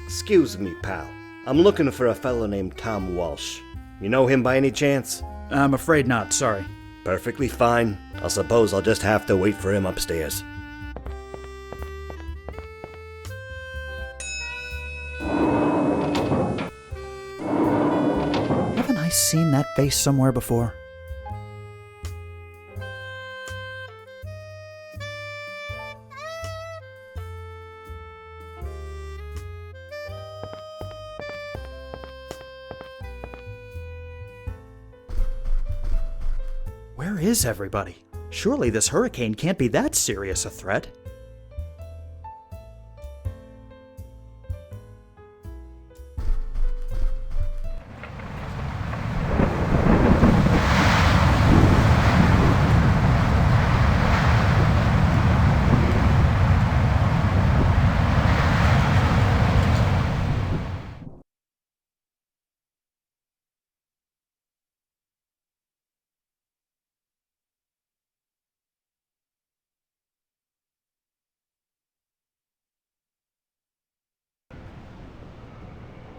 Excuse me, pal. I'm looking for a fellow named Tom Walsh. You know him by any chance? I'm afraid not, sorry. Perfectly fine. I suppose I'll just have to wait for him upstairs. Haven't I seen that face somewhere before? Where is everybody? Surely this hurricane can't be that serious a threat.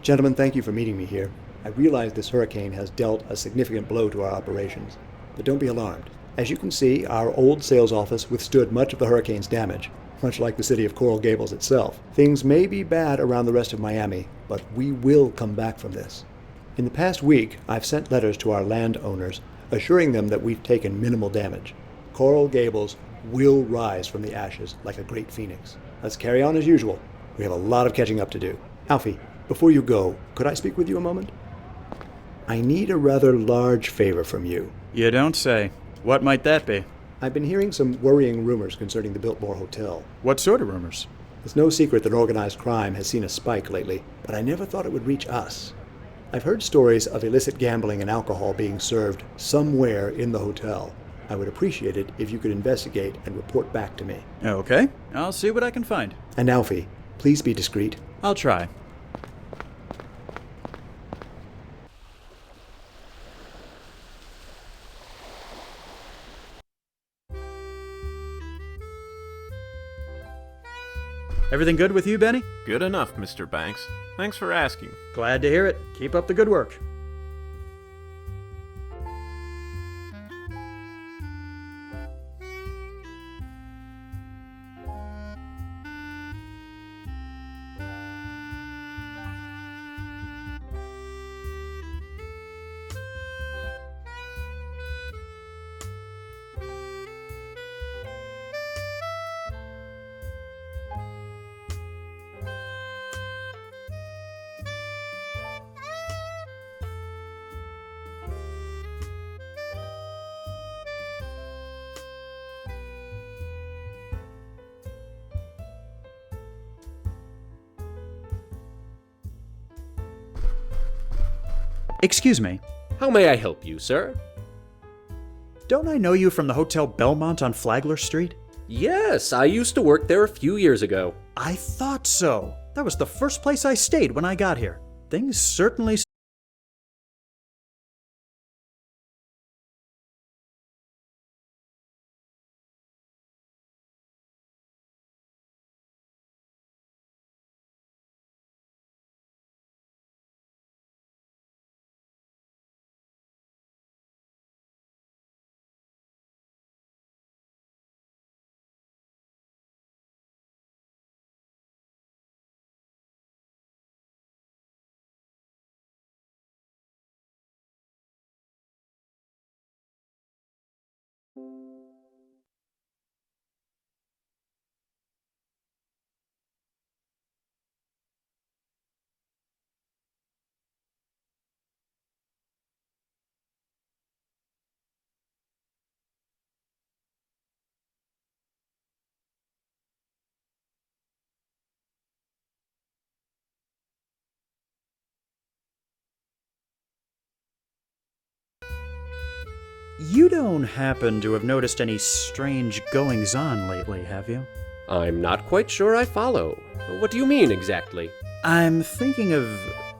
Gentlemen, thank you for meeting me here. I realize this hurricane has dealt a significant blow to our operations, but don't be alarmed. As you can see, our old sales office withstood much of the hurricane's damage, much like the city of Coral Gables itself. Things may be bad around the rest of Miami, but we will come back from this. In the past week, I've sent letters to our landowners assuring them that we've taken minimal damage. Coral Gables will rise from the ashes like a great phoenix. Let's carry on as usual. We have a lot of catching up to do. Alfie, before you go, could I speak with you a moment? I need a rather large favor from you. You don't say. What might that be? I've been hearing some worrying rumors concerning the Biltmore Hotel. What sort of rumors? It's no secret that organized crime has seen a spike lately, but I never thought it would reach us. I've heard stories of illicit gambling and alcohol being served somewhere in the hotel. I would appreciate it if you could investigate and report back to me. Okay, I'll see what I can find. And Alfie, please be discreet. I'll try. Everything good with you, Benny? Good enough, Mr. Banks. Thanks for asking. Glad to hear it. Keep up the good work. Excuse me. How may I help you, sir? Don't I know you from the Hotel Belmont on Flagler Street? Yes, I used to work there a few years ago. I thought so. That was the first place I stayed when I got here. Things certainly... You don't happen to have noticed any strange goings-on lately, have you? I'm not quite sure I follow. What do you mean exactly? I'm thinking of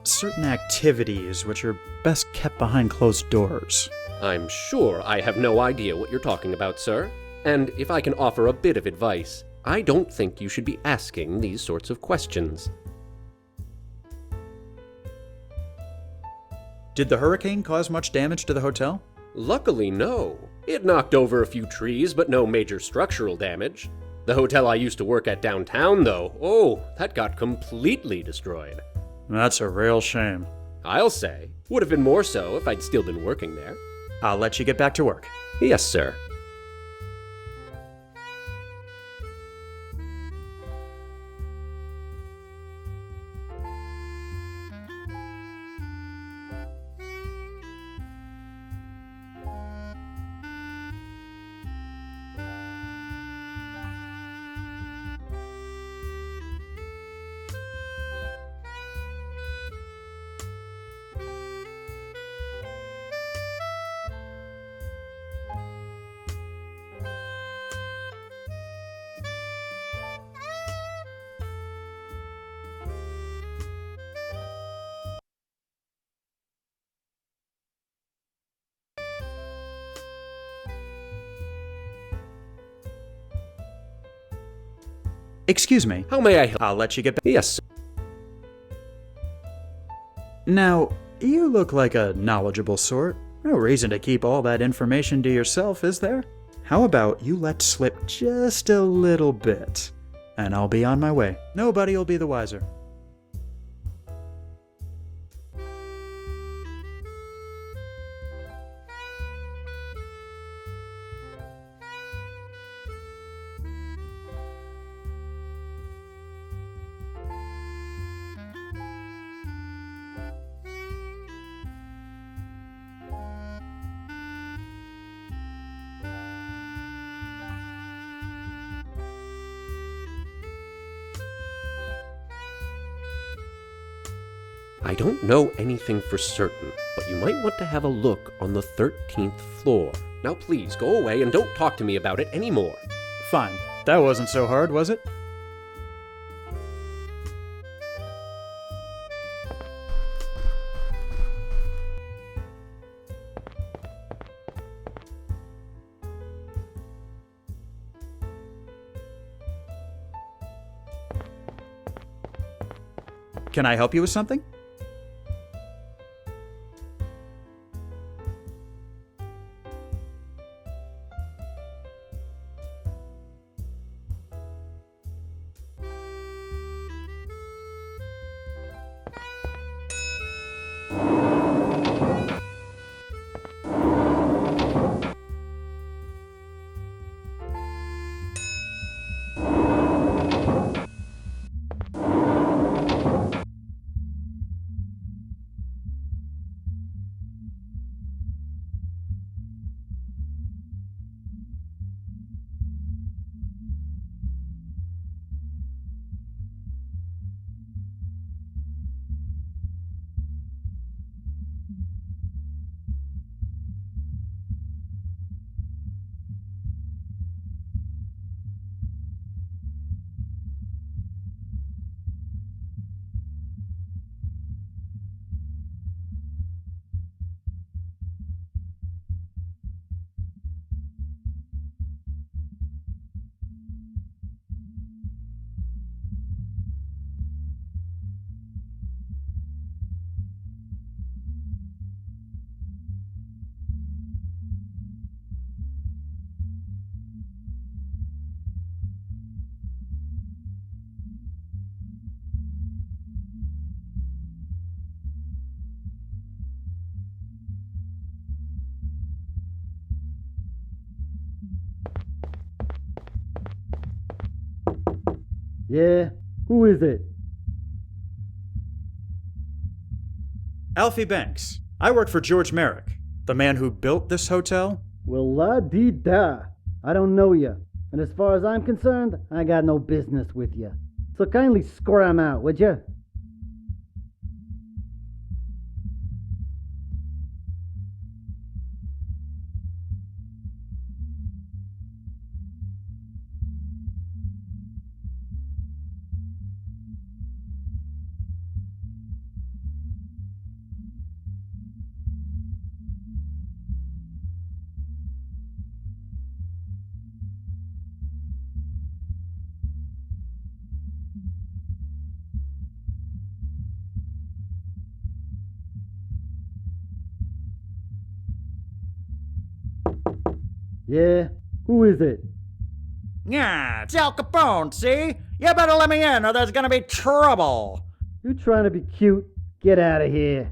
certain activities which are best kept behind closed doors. I'm sure I have no idea what you're talking about, sir. And if I can offer a bit of advice, I don't think you should be asking these sorts of questions. Did the hurricane cause much damage to the hotel? Luckily, no. It knocked over a few trees, but no major structural damage. The hotel I used to work at downtown, though, oh, that got completely destroyed. That's a real shame. I'll say. Would have been more so if I'd still been working there. I'll let you get back to work. Yes, sir. Excuse me. How may I help? I'll let you get back. Yes, sir. Now, you look like a knowledgeable sort. No reason to keep all that information to yourself, is there? How about you let slip just a little bit, and I'll be on my way. Nobody will be the wiser. I don't know anything for certain, but you might want to have a look on the 13th floor. Now please, go away and don't talk to me about it anymore. Fine. That wasn't so hard, was it? Can I help you with something? Yeah? Who is it? Alfie Banks. I work for George Merrick, the man who built this hotel. Well, la-dee-da. I don't know you. And as far as I'm concerned, I got no business with you. So kindly scram out, would you? Yeah? Who is it? Yeah, it's Al Capone, see? You better let me in or there's gonna be trouble. You trying to be cute? Get out of here.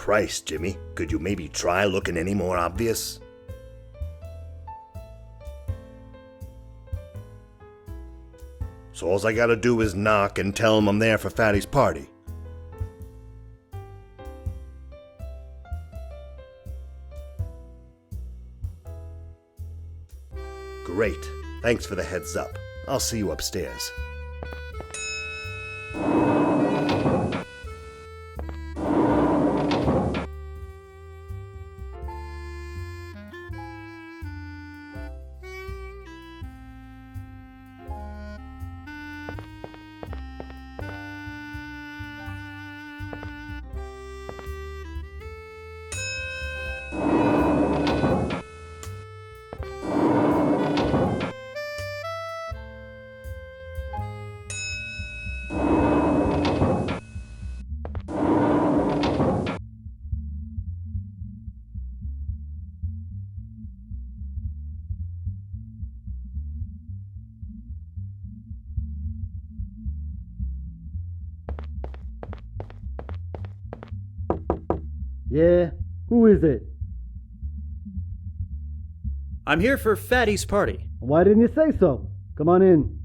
Christ, Jimmy, could you maybe try looking any more obvious? So all I gotta do is knock and tell him I'm there for Fatty's party. Great. Thanks for the heads up. I'll see you upstairs. Yeah? Who is it? I'm here for Fatty's party. Why didn't you say so? Come on in.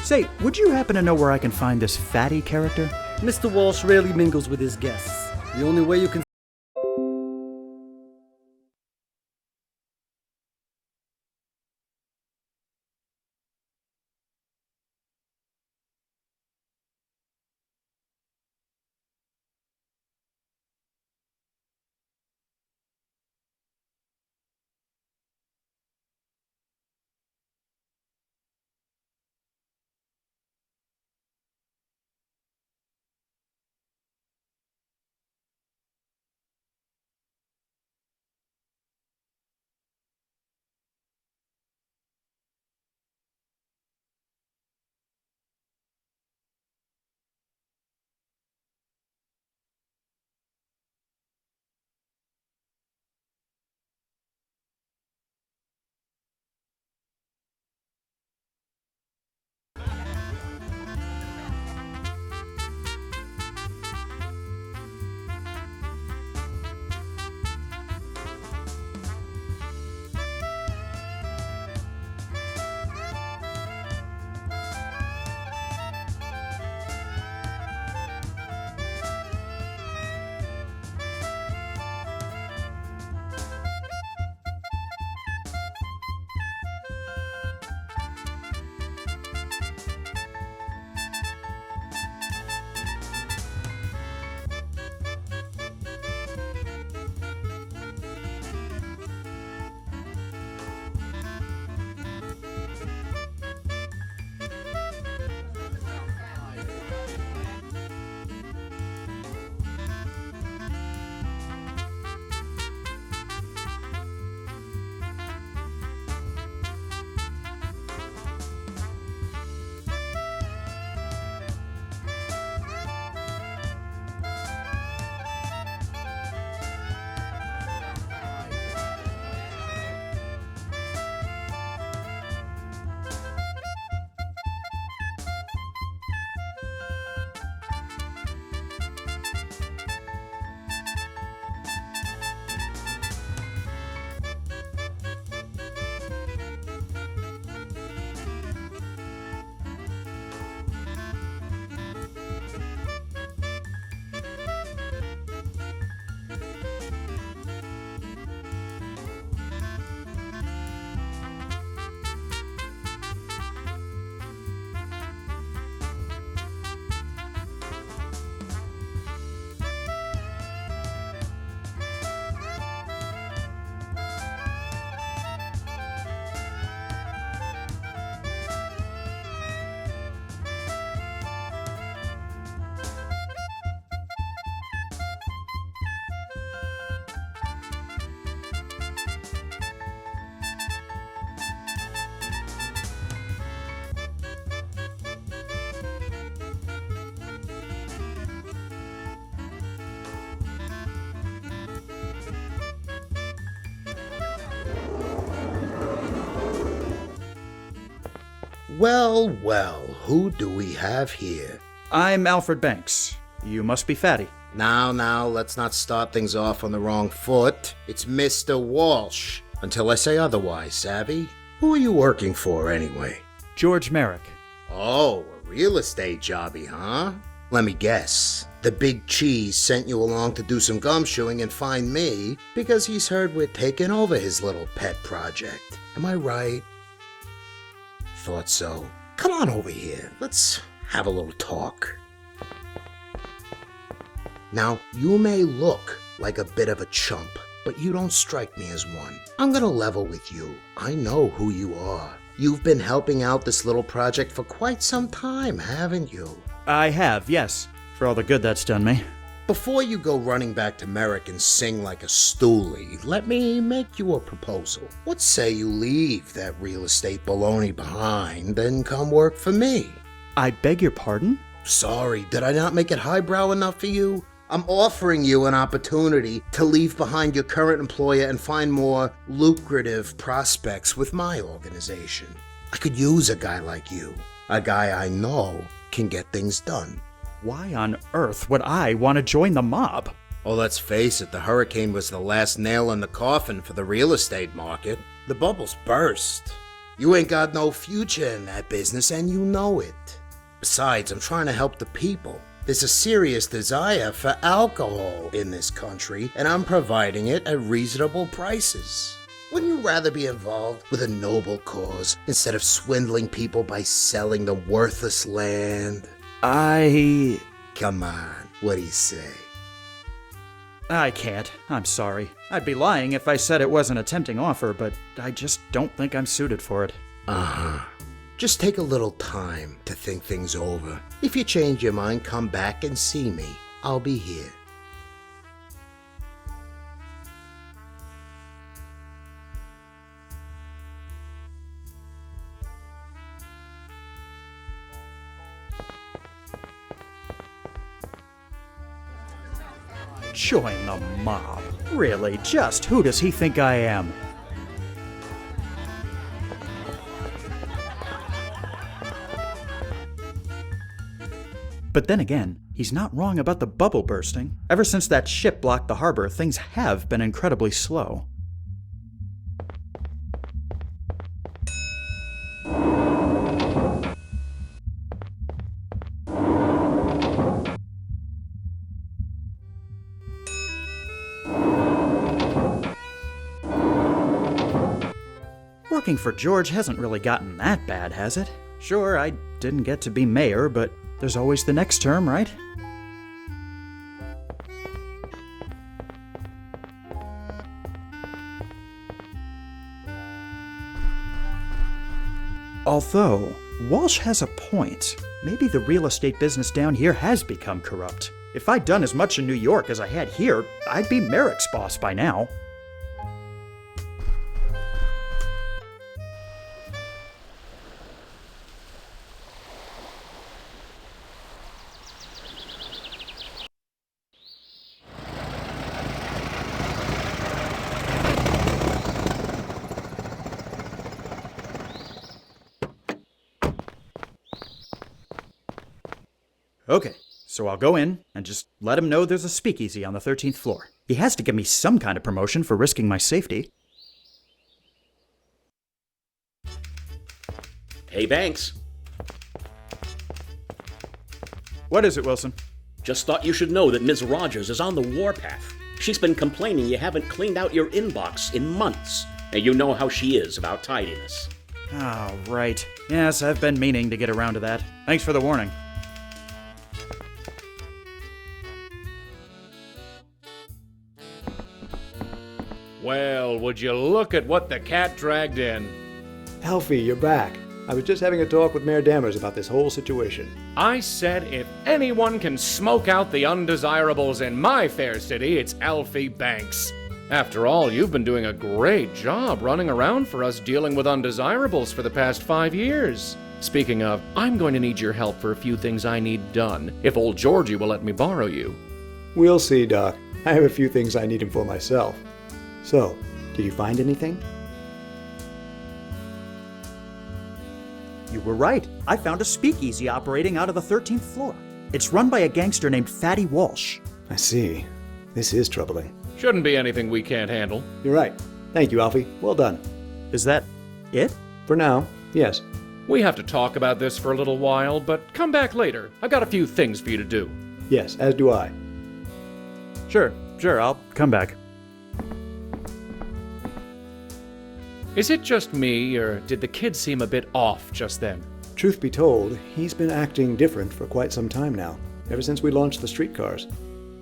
Say, would you happen to know where I can find this Fatty character? Mr. Walsh rarely mingles with his guests. The only way you can Well, well, who do we have here? I'm Alfred Banks. You must be Fatty. Now, let's not start things off on the wrong foot. It's Mr. Walsh. Until I say otherwise, savvy? Who are you working for, anyway? George Merrick. Oh, a real estate jobby, huh? Let me guess. The big cheese sent you along to do some gumshoeing and find me because he's heard we're taking over his little pet project. Am I right? Thought so. Come on over here. Let's have a little talk. Now, you may look like a bit of a chump, but you don't strike me as one. I'm gonna level with you. I know who you are. You've been helping out this little project for quite some time, haven't you? I have, yes. For all the good that's done me. Before you go running back to Merrick and sing like a stoolie, let me make you a proposal. What say you leave that real estate baloney behind and come work for me? I beg your pardon? Sorry, did I not make it highbrow enough for you? I'm offering you an opportunity to leave behind your current employer and find more lucrative prospects with my organization. I could use a guy like you, a guy I know can get things done. Why on earth would I want to join the mob? Oh, let's face it, the hurricane was the last nail in the coffin for the real estate market. The bubbles burst. You ain't got no future in that business and you know it. Besides, I'm trying to help the people. There's a serious desire for alcohol in this country, and I'm providing it at reasonable prices. Wouldn't you rather be involved with a noble cause instead of swindling people by selling the worthless land? Come on, what do you say? I can't. I'm sorry. I'd be lying if I said it wasn't a tempting offer, but I just don't think I'm suited for it. Uh-huh. Just take a little time to think things over. If you change your mind, come back and see me. I'll be here. Join the mob? Really, just who does he think I am? But then again, he's not wrong about the bubble bursting. Ever since that ship blocked the harbor, things have been incredibly slow. Working for George hasn't really gotten that bad, has it? Sure, I didn't get to be mayor, but there's always the next term, right? Although, Walsh has a point. Maybe the real estate business down here has become corrupt. If I'd done as much in New York as I had here, I'd be Merrick's boss by now. Okay, so I'll go in and just let him know there's a speakeasy on the 13th floor. He has to give me some kind of promotion for risking my safety. Hey, Banks. What is it, Wilson? Just thought you should know that Ms. Rogers is on the warpath. She's been complaining you haven't cleaned out your inbox in months. And you know how she is about tidiness. Oh, right. Yes, I've been meaning to get around to that. Thanks for the warning. Well, would you look at what the cat dragged in? Alfie, you're back. I was just having a talk with Mayor Dammers about this whole situation. I said if anyone can smoke out the undesirables in my fair city, it's Alfie Banks. After all, you've been doing a great job running around for us dealing with undesirables for the past 5 years. Speaking of, I'm going to need your help for a few things I need done, if old Georgie will let me borrow you. We'll see, Doc. I have a few things I need him for myself. So, did you find anything? You were right. I found a speakeasy operating out of the 13th floor. It's run by a gangster named Fatty Walsh. I see. This is troubling. Shouldn't be anything we can't handle. You're right. Thank you, Alfie. Well done. Is that it? For now, yes. We have to talk about this for a little while, but come back later. I've got a few things for you to do. Yes, as do I. Sure, I'll come back. Is it just me, or did the kid seem a bit off just then? Truth be told, he's been acting different for quite some time now, ever since we launched the streetcars.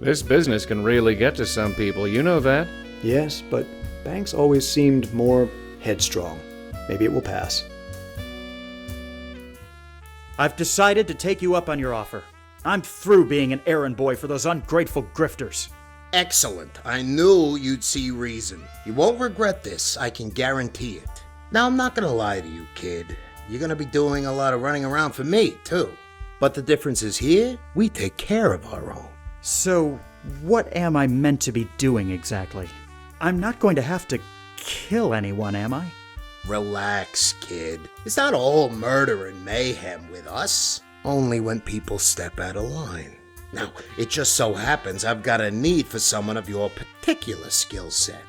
This business can really get to some people, you know that? Yes, but Banks always seemed more headstrong. Maybe it will pass. I've decided to take you up on your offer. I'm through being an errand boy for those ungrateful grifters. Excellent. I knew you'd see reason. You won't regret this, I can guarantee it. Now, I'm not gonna lie to you, kid. You're gonna be doing a lot of running around for me, too. But the difference is here, we take care of our own. So, what am I meant to be doing exactly? I'm not going to have to kill anyone, am I? Relax, kid. It's not all murder and mayhem with us. Only when people step out of line. Now, it just so happens I've got a need for someone of your particular skill set.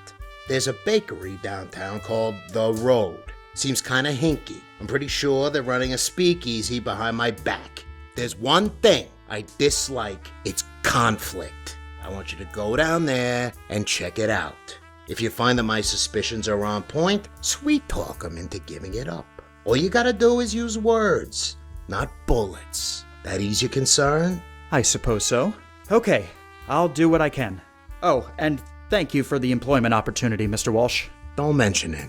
There's a bakery downtown called The Road. Seems kinda hinky. I'm pretty sure they're running a speakeasy behind my back. There's one thing I dislike. It's conflict. I want you to go down there and check it out. If you find that my suspicions are on point, sweet talk them into giving it up. All you gotta do is use words, not bullets. That ease your concern? I suppose so. Okay, I'll do what I can. Oh, and thank you for the employment opportunity, Mr. Walsh. Don't mention it.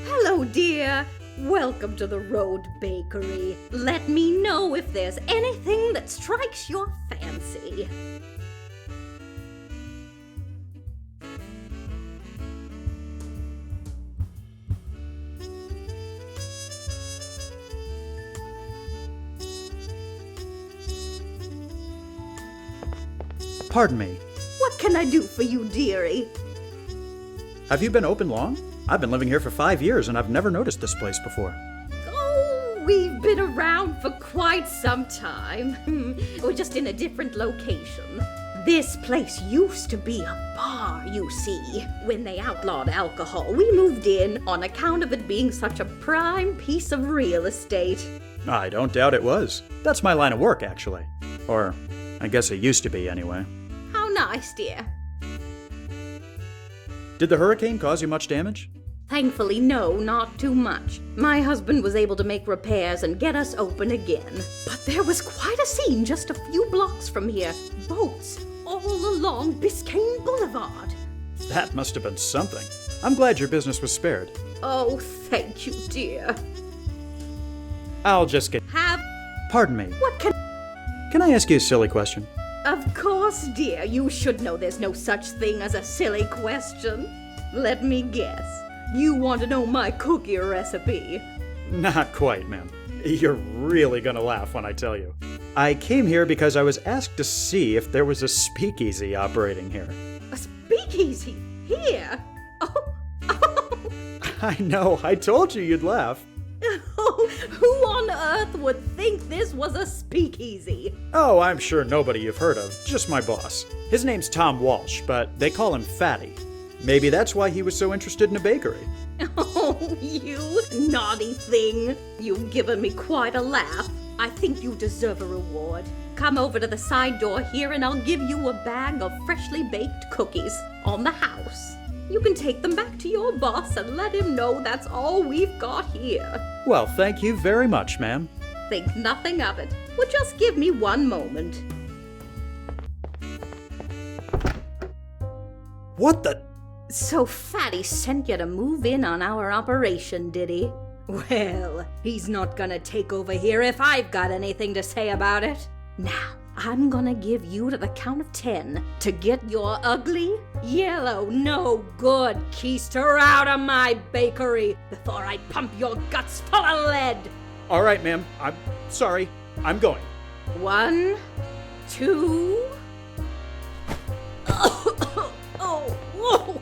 Hello, dear. Welcome to the Road Bakery. Let me know if there's anything that strikes your fancy. Pardon me. What can I do for you, dearie? Have you been open long? I've been living here for 5 years and I've never noticed this place before. Oh, we've been around for quite some time. We're just in a different location. This place used to be a bar, you see. When they outlawed alcohol, we moved in on account of it being such a prime piece of real estate. I don't doubt it was. That's my line of work, actually. Or, I guess it used to be anyway. How nice, dear. Did the hurricane cause you much damage? Thankfully, no, not too much. My husband was able to make repairs and get us open again. But there was quite a scene just a few blocks from here. Boats all along Biscayne Boulevard. That must have been something. I'm glad your business was spared. Oh, thank you, dear. I'll just get... Pardon me. What can... Can I ask you a silly question? Of course, dear. You should know there's no such thing as a silly question. Let me guess. You want to know my cookie recipe? Not quite, ma'am. You're really gonna laugh when I tell you. I came here because I was asked to see if there was a speakeasy operating here. A speakeasy? Here? Oh. I know, I told you you'd laugh. Who on earth would think this was a speakeasy? Oh, I'm sure nobody you've heard of, just my boss. His name's Tom Walsh, but they call him Fatty. Maybe that's why he was so interested in a bakery. Oh, you naughty thing. You've given me quite a laugh. I think you deserve a reward. Come over to the side door here and I'll give you a bag of freshly baked cookies on the house. You can take them back to your boss and let him know that's all we've got here. Well, thank you very much, ma'am. Think nothing of it. Well, just give me one moment. What the? So Fatty sent you to move in on our operation, did he? Well, he's not gonna take over here if I've got anything to say about it. Now, I'm gonna give you to the count of 10 to get your ugly, yellow, no good keister out of my bakery before I pump your guts full of lead. All right, ma'am. I'm sorry. I'm going. 1, 2. Oh, whoa.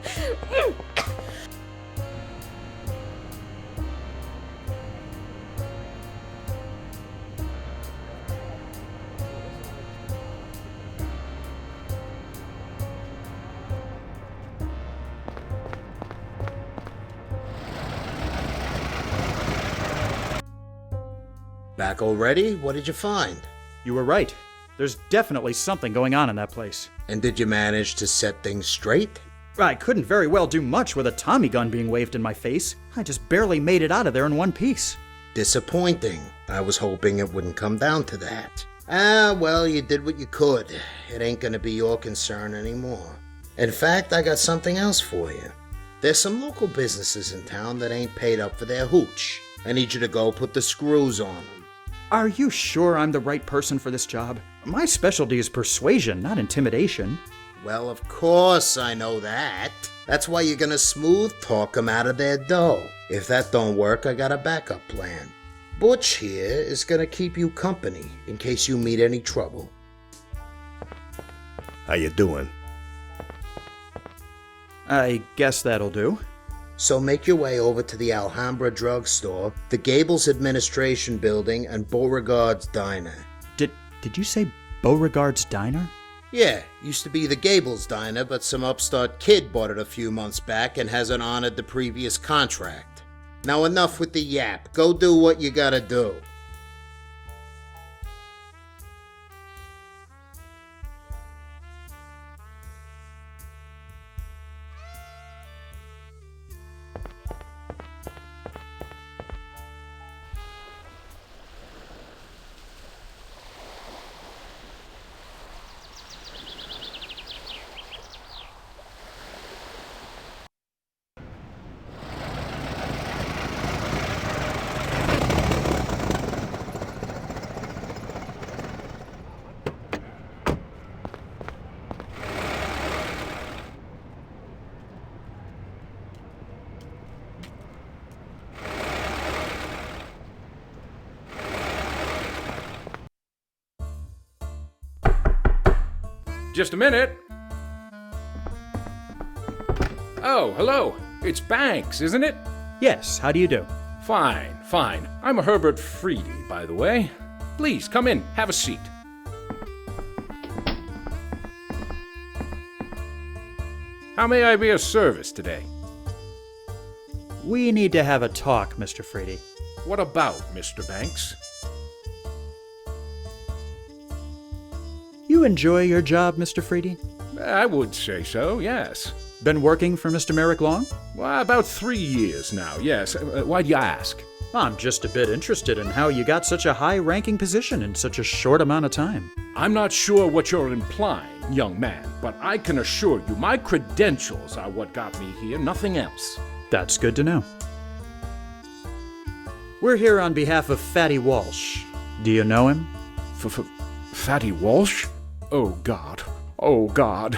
Back already? What did you find? You were right. There's definitely something going on in that place. And did you manage to set things straight? I couldn't very well do much with a Tommy gun being waved in my face. I just barely made it out of there in one piece. Disappointing. I was hoping it wouldn't come down to that. Well, you did what you could. It ain't gonna be your concern anymore. In fact, I got something else for you. There's some local businesses in town that ain't paid up for their hooch. I need you to go put the screws on them. Are you sure I'm the right person for this job? My specialty is persuasion, not intimidation. Well, of course I know that. That's why you're gonna smooth talk 'em out of their dough. If that don't work, I got a backup plan. Butch here is gonna keep you company in case you meet any trouble. How you doing? I guess that'll do. So make your way over to the Alhambra drugstore, the Gables Administration Building, and Beauregard's Diner. Did you say Beauregard's Diner? Yeah, used to be the Gables Diner, but some upstart kid bought it a few months back and hasn't honored the previous contract. Now enough with the yap. Go do what you gotta do. Just a minute. Oh, hello. It's Banks, isn't it? Yes, how do you do? Fine, fine. I'm Herbert Freedy, by the way. Please, come in. Have a seat. How may I be of service today? We need to have a talk, Mr. Freedy. What about, Mr. Banks? You enjoy your job, Mr. Freedy? I would say so, yes. Been working for Mr. Merrick long? Well, about 3 years now, yes. Why'd you ask? I'm just a bit interested in how you got such a high-ranking position in such a short amount of time. I'm not sure what you're implying, young man, but I can assure you my credentials are what got me here, nothing else. That's good to know. We're here on behalf of Fatty Walsh. Do you know him? Fatty Walsh? Oh, God. Oh, God.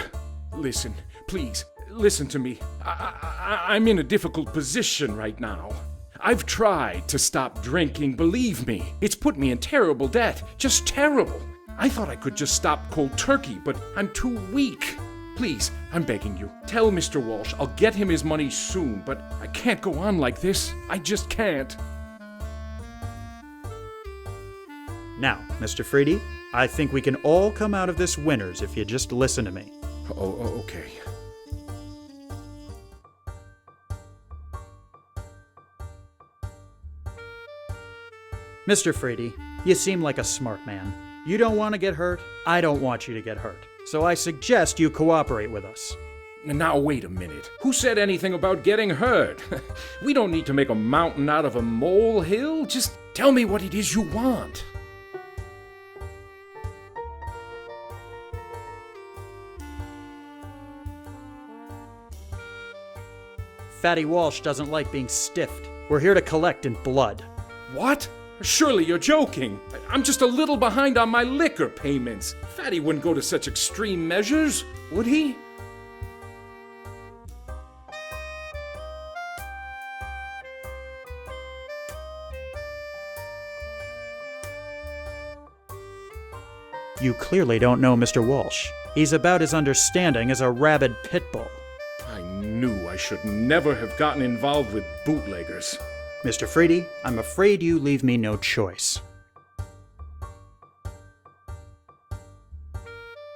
Listen, please, listen to me. I'm in a difficult position right now. I've tried to stop drinking, believe me. It's put me in terrible debt, just terrible. I thought I could just stop cold turkey, but I'm too weak. Please, I'm begging you. Tell Mr. Walsh I'll get him his money soon, but I can't go on like this. I just can't. Now, Mr. Freedy, I think we can all come out of this winners if you just listen to me. Oh, okay. Mr. Freedy, you seem like a smart man. You don't want to get hurt, I don't want you to get hurt. So I suggest you cooperate with us. Now, wait a minute. Who said anything about getting hurt? We don't need to make a mountain out of a molehill. Just tell me what it is you want. Fatty Walsh doesn't like being stiffed. We're here to collect in blood. What? Surely you're joking. I'm just a little behind on my liquor payments. Fatty wouldn't go to such extreme measures, would he? You clearly don't know Mr. Walsh. He's about as understanding as a rabid pit bull. I knew I should never have gotten involved with bootleggers. Mr. Freedy, I'm afraid you leave me no choice.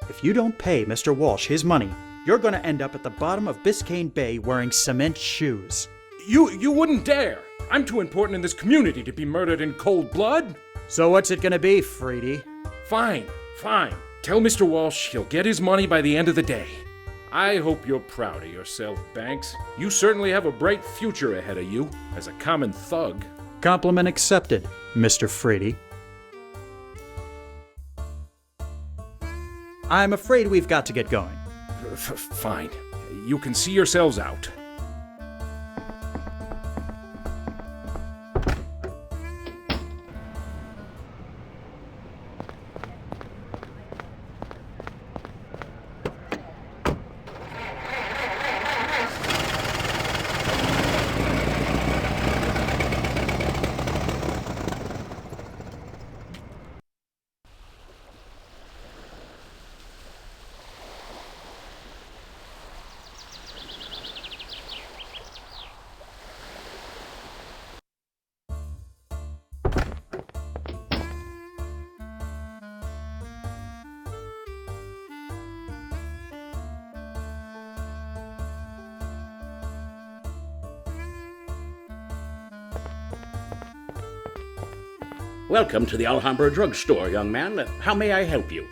If you don't pay Mr. Walsh his money, you're going to end up at the bottom of Biscayne Bay wearing cement shoes. You wouldn't dare! I'm too important in this community to be murdered in cold blood! So what's it going to be, Freedy? Fine. Tell Mr. Walsh he'll get his money by the end of the day. I hope you're proud of yourself, Banks. You certainly have a bright future ahead of you as a common thug. Compliment accepted, Mr. Freedy. I'm afraid we've got to get going. Fine. You can see yourselves out. Welcome to the Alhambra drugstore, young man. How may I help you?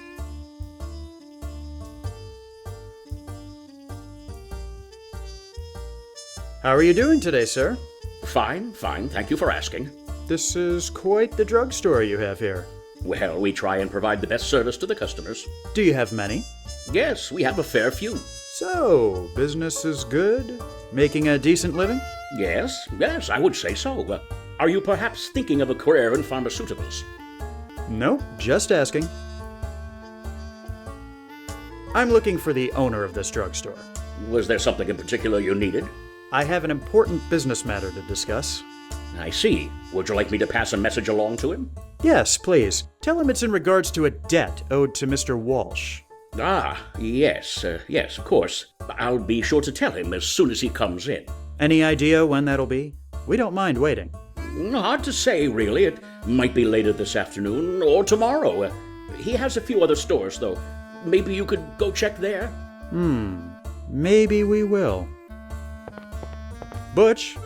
How are you doing today, sir? Fine. Thank you for asking. This is quite the drugstore you have here. Well, we try and provide the best service to the customers. Do you have many? Yes, we have a fair few. So, business is good? Making a decent living? Yes, I would say so. Are you perhaps thinking of a career in pharmaceuticals? No, just asking. I'm looking for the owner of this drugstore. Was there something in particular you needed? I have an important business matter to discuss. I see. Would you like me to pass a message along to him? Yes, please. Tell him it's in regards to a debt owed to Mr. Walsh. Yes, of course. I'll be sure to tell him as soon as he comes in. Any idea when that'll be? We don't mind waiting. Hard to say, really. It might be later this afternoon or tomorrow. He has a few other stores, though. Maybe you could go check there? Maybe we will. Butch?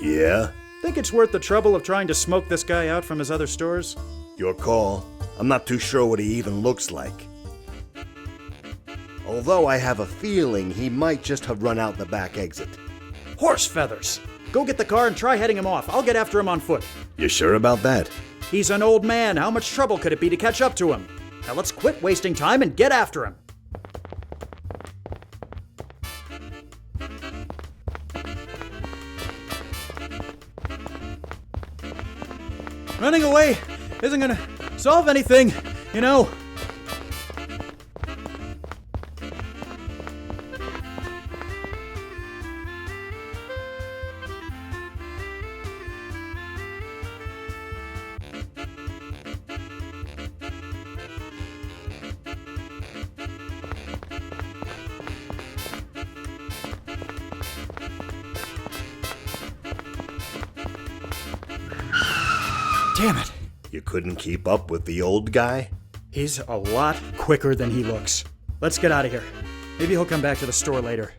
Yeah? Think it's worth the trouble of trying to smoke this guy out from his other stores? Your call. I'm not too sure what he even looks like. Although I have a feeling he might just have run out the back exit. Horse feathers! Go get the car and try heading him off. I'll get after him on foot. You sure about that? He's an old man. How much trouble could it be to catch up to him? Now let's quit wasting time and get after him. Running away isn't gonna solve anything, you know. Damn it! You couldn't keep up with the old guy? He's a lot quicker than he looks. Let's get out of here. Maybe he'll come back to the store later.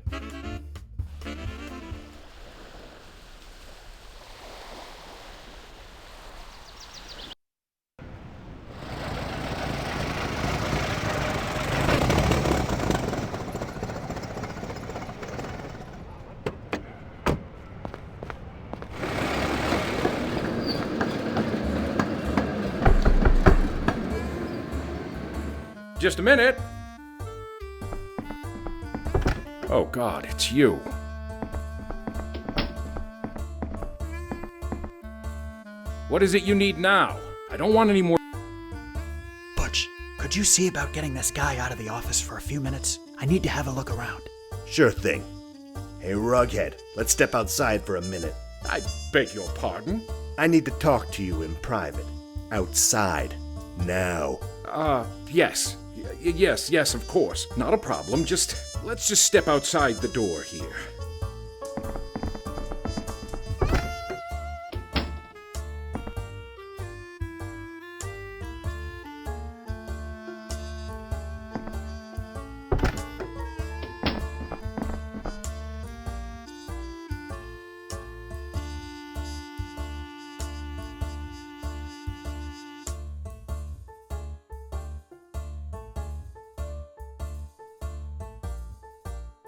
Just a minute. Oh God, it's you. What is it you need now? I don't want any more. Butch, could you see about getting this guy out of the office for a few minutes? I need to have a look around. Sure thing. Hey, Rughead, let's step outside for a minute. I beg your pardon? I need to talk to you in private. Outside. Now. Yes. Yes, of course. Not a problem. Let's just step outside the door here.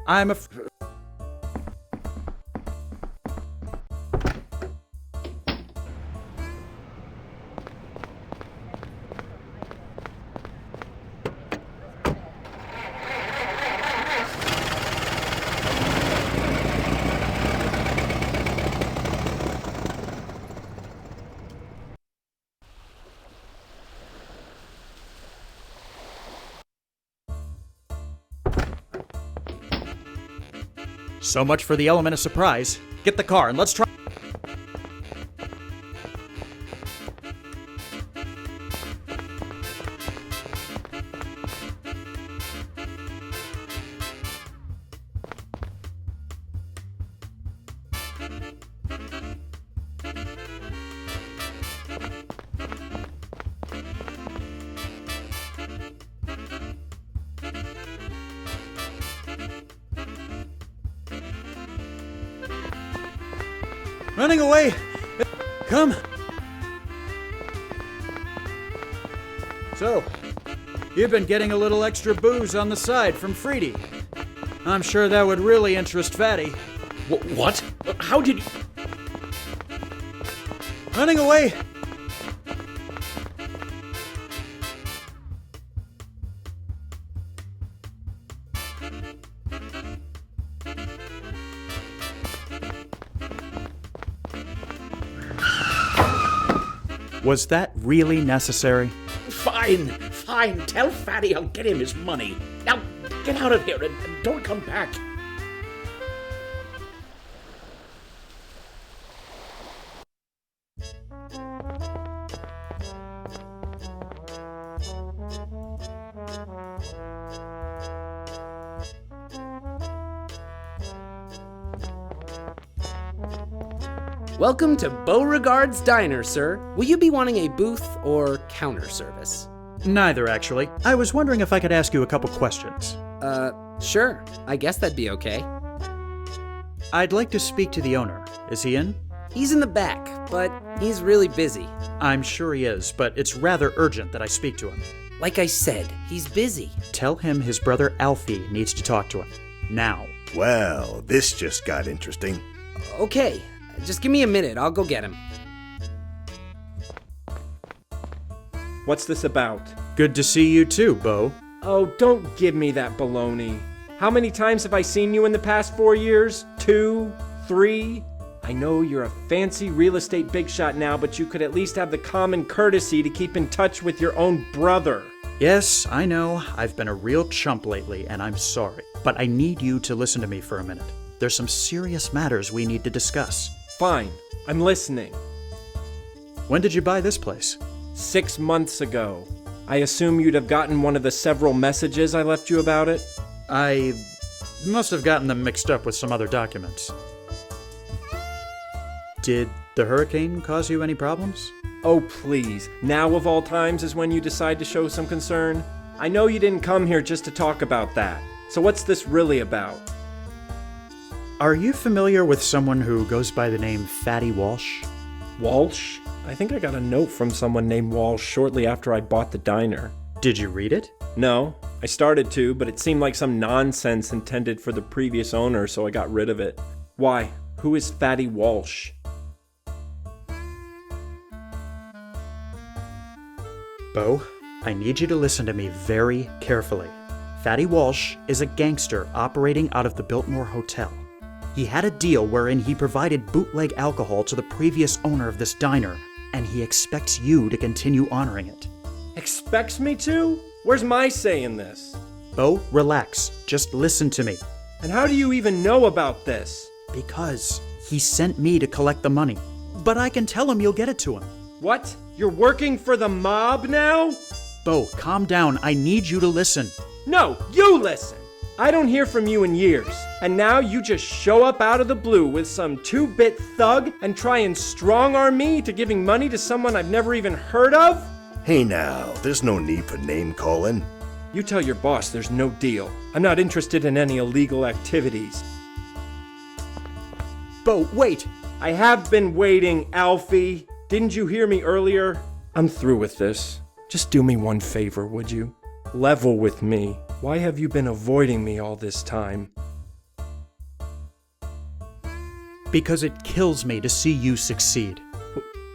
I'm a... So much for the element of surprise. Get the car and let's try... Running away! Come! So, you've been getting a little extra booze on the side from Freedy. I'm sure that would really interest Fatty. What? How did you... Running away! Was that really necessary? Fine. Tell Fatty I'll get him his money. Now, get out of here and don't come back. Welcome to Beauregard's Diner, sir. Will you be wanting a booth or counter service? Neither, actually. I was wondering if I could ask you a couple questions. Sure. I guess that'd be okay. I'd like to speak to the owner. Is he in? He's in the back, but he's really busy. I'm sure he is, but it's rather urgent that I speak to him. Like I said, he's busy. Tell him his brother Alfie needs to talk to him. Now. Well, this just got interesting. Okay. Just give me a minute. I'll go get him. What's this about? Good to see you too, Bo. Oh, don't give me that baloney. How many times have I seen you in the past 4 years? 2? 3? I know you're a fancy real estate big shot now, but you could at least have the common courtesy to keep in touch with your own brother. Yes, I know. I've been a real chump lately, and I'm sorry. But I need you to listen to me for a minute. There's some serious matters we need to discuss. Fine, I'm listening. When did you buy this place? 6 months ago. I assume you'd have gotten one of the several messages I left you about it? I must have gotten them mixed up with some other documents. Did the hurricane cause you any problems? Oh, please. Now of all times is when you decide to show some concern? I know you didn't come here just to talk about that. So what's this really about? Are you familiar with someone who goes by the name Fatty Walsh? Walsh? I think I got a note from someone named Walsh shortly after I bought the diner. Did you read it? No, I started to, but it seemed like some nonsense intended for the previous owner, so I got rid of it. Why? Who is Fatty Walsh? Bo, I need you to listen to me very carefully. Fatty Walsh is a gangster operating out of the Biltmore Hotel. He had a deal wherein he provided bootleg alcohol to the previous owner of this diner, and he expects you to continue honoring it. Expects me to? Where's my say in this? Bo, relax. Just listen to me. And how do you even know about this? Because he sent me to collect the money. But I can tell him you'll get it to him. What? You're working for the mob now? Bo, calm down. I need you to listen. No, you listen! I don't hear from you in years, and now you just show up out of the blue with some 2-bit thug and try and strong-arm me to giving money to someone I've never even heard of? Hey now, there's no need for name-calling. You tell your boss there's no deal. I'm not interested in any illegal activities. Bo, wait! I have been waiting, Alfie. Didn't you hear me earlier? I'm through with this. Just do me one favor, would you? Level with me. Why have you been avoiding me all this time? Because it kills me to see you succeed.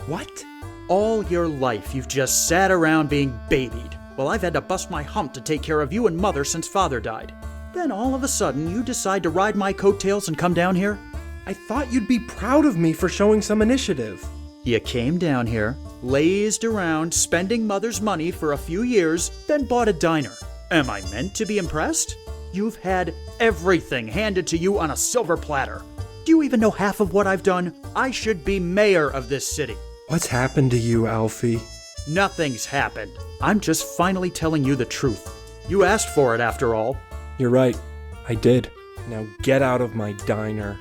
What? All your life you've just sat around being babied. Well, I've had to bust my hump to take care of you and Mother since Father died. Then all of a sudden you decide to ride my coattails and come down here? I thought you'd be proud of me for showing some initiative. You came down here, lazed around, spending Mother's money for a few years, then bought a diner. Am I meant to be impressed? You've had everything handed to you on a silver platter. Do you even know half of what I've done? I should be mayor of this city. What's happened to you, Alfie? Nothing's happened. I'm just finally telling you the truth. You asked for it after all. You're right. I did. Now get out of my diner.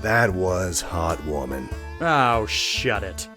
That was heartwarming. Oh, shut it.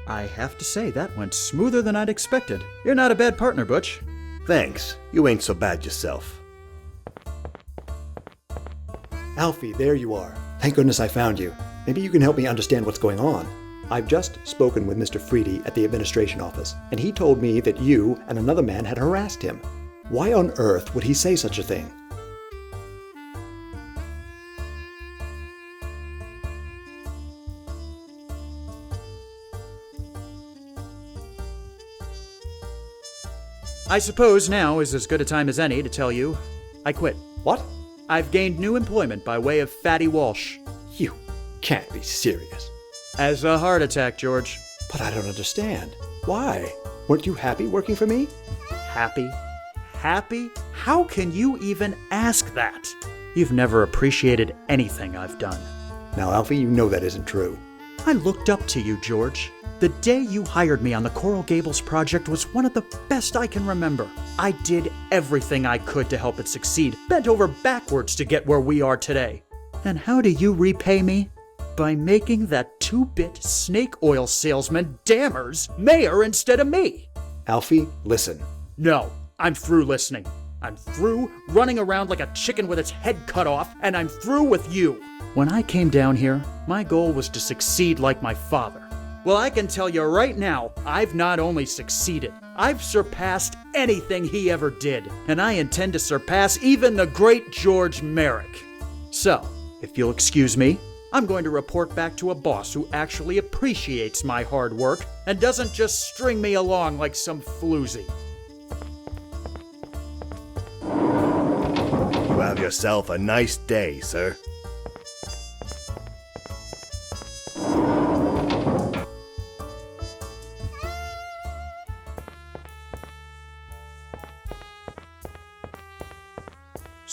I have to say, that went smoother than I'd expected. You're not a bad partner, Butch. Thanks. You ain't so bad yourself. Alfie, there you are. Thank goodness I found you. Maybe you can help me understand what's going on. I've just spoken with Mr. Freedy at the administration office, and he told me that you and another man had harassed him. Why on earth would he say such a thing? I suppose now is as good a time as any to tell you I quit. What? I've gained new employment by way of Fatty Walsh. You can't be serious. As a heart attack, George. But I don't understand. Why? Weren't you happy working for me? Happy? Happy? How can you even ask that? You've never appreciated anything I've done. Now, Alfie, you know that isn't true. I looked up to you, George. The day you hired me on the Coral Gables project was one of the best I can remember. I did everything I could to help it succeed, bent over backwards to get where we are today. And how do you repay me? By making that 2-bit snake oil salesman Dammers mayor instead of me. Alfie, listen. No, I'm through listening. I'm through running around like a chicken with its head cut off, and I'm through with you. When I came down here, my goal was to succeed like my father. Well, I can tell you right now, I've not only succeeded, I've surpassed anything he ever did, and I intend to surpass even the great George Merrick. So, if you'll excuse me, I'm going to report back to a boss who actually appreciates my hard work and doesn't just string me along like some floozy. You have yourself a nice day, sir.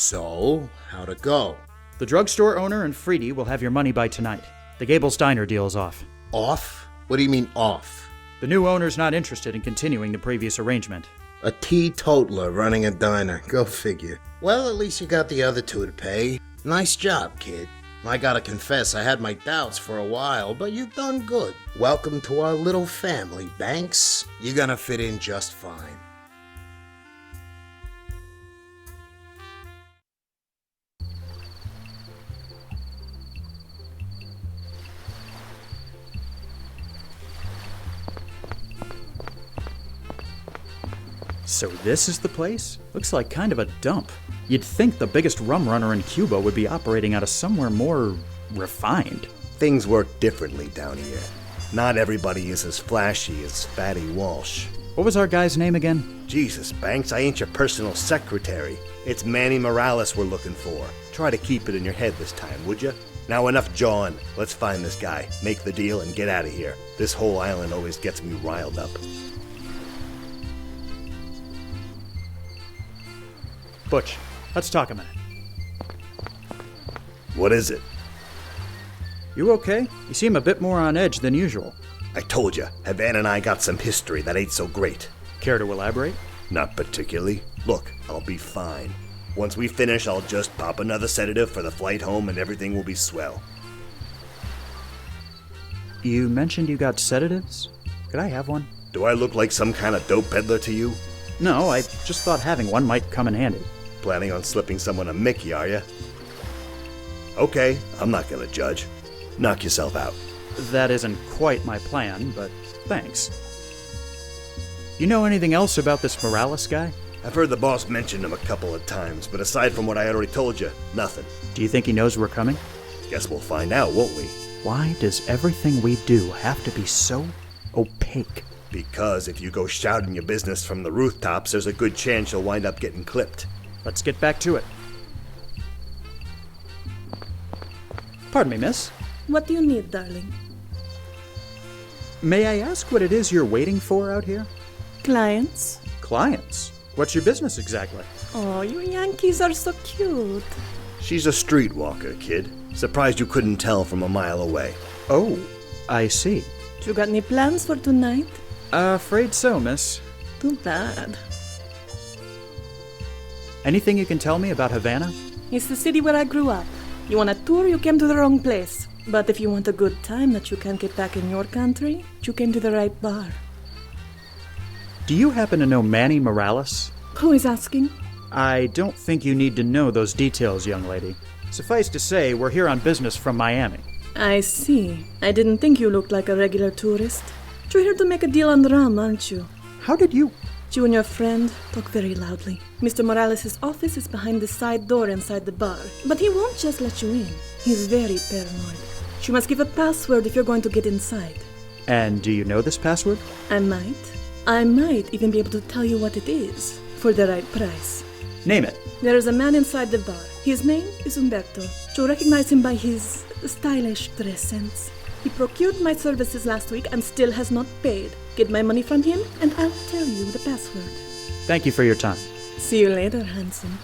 So, how'd it go? The drugstore owner and Freedy will have your money by tonight. The Gables Diner deal's off. Off? What do you mean off? The new owner's not interested in continuing the previous arrangement. A teetotaler running a diner. Go figure. Well, at least you got the other two to pay. Nice job, kid. I gotta confess, I had my doubts for a while, but you've done good. Welcome to our little family, Banks. You're gonna fit in just fine. So this is the place? Looks like kind of a dump. You'd think the biggest rum runner in Cuba would be operating out of somewhere more refined. Things work differently down here. Not everybody is as flashy as Fatty Walsh. What was our guy's name again? Jesus, Banks, I ain't your personal secretary. It's Manny Morales we're looking for. Try to keep it in your head this time, would you? Now enough jawing. Let's find this guy, make the deal, and get out of here. This whole island always gets me riled up. Butch, let's talk a minute. What is it? You okay? You seem a bit more on edge than usual. I told you, Havana and I got some history that ain't so great. Care to elaborate? Not particularly. Look, I'll be fine. Once we finish, I'll just pop another sedative for the flight home and everything will be swell. You mentioned you got sedatives? Could I have one? Do I look like some kind of dope peddler to you? No, I just thought having one might come in handy. Planning on slipping someone a Mickey, are you? Okay, I'm not gonna judge. Knock yourself out. That isn't quite my plan, but thanks. You know anything else about this Morales guy? I've heard the boss mention him a couple of times, but aside from what I already told you, nothing. Do you think he knows we're coming? Guess we'll find out, won't we? Why does everything we do have to be so opaque? Because if you go shouting your business from the rooftops, there's a good chance you'll wind up getting clipped. Let's get back to it. Pardon me, miss. What do you need, darling? May I ask what it is you're waiting for out here? Clients. Clients? What's your business exactly? Oh, you Yankees are so cute. She's a streetwalker, kid. Surprised you couldn't tell from a mile away. Oh, I see. You got any plans for tonight? Afraid so, miss. Too bad. Anything you can tell me about Havana? It's the city where I grew up. You want a tour, you came to the wrong place. But if you want a good time that you can't get back in your country, you came to the right bar. Do you happen to know Manny Morales? Who is asking? I don't think you need to know those details, young lady. Suffice to say, we're here on business from Miami. I see. I didn't think you looked like a regular tourist. You're here to make a deal on rum, aren't you? How did you... You and your friend talk very loudly. Mr. Morales' office is behind the side door inside the bar, but he won't just let you in. He's very paranoid. You must give a password if you're going to get inside. And do you know this password? I might even be able to tell you what it is, for the right price. Name it. There is a man inside the bar. His name is Humberto. You'll recognize him by his stylish dress sense. He procured my services last week and still has not paid. Get my money from him, and I'll tell you the password. Thank you for your time. See you later, handsome.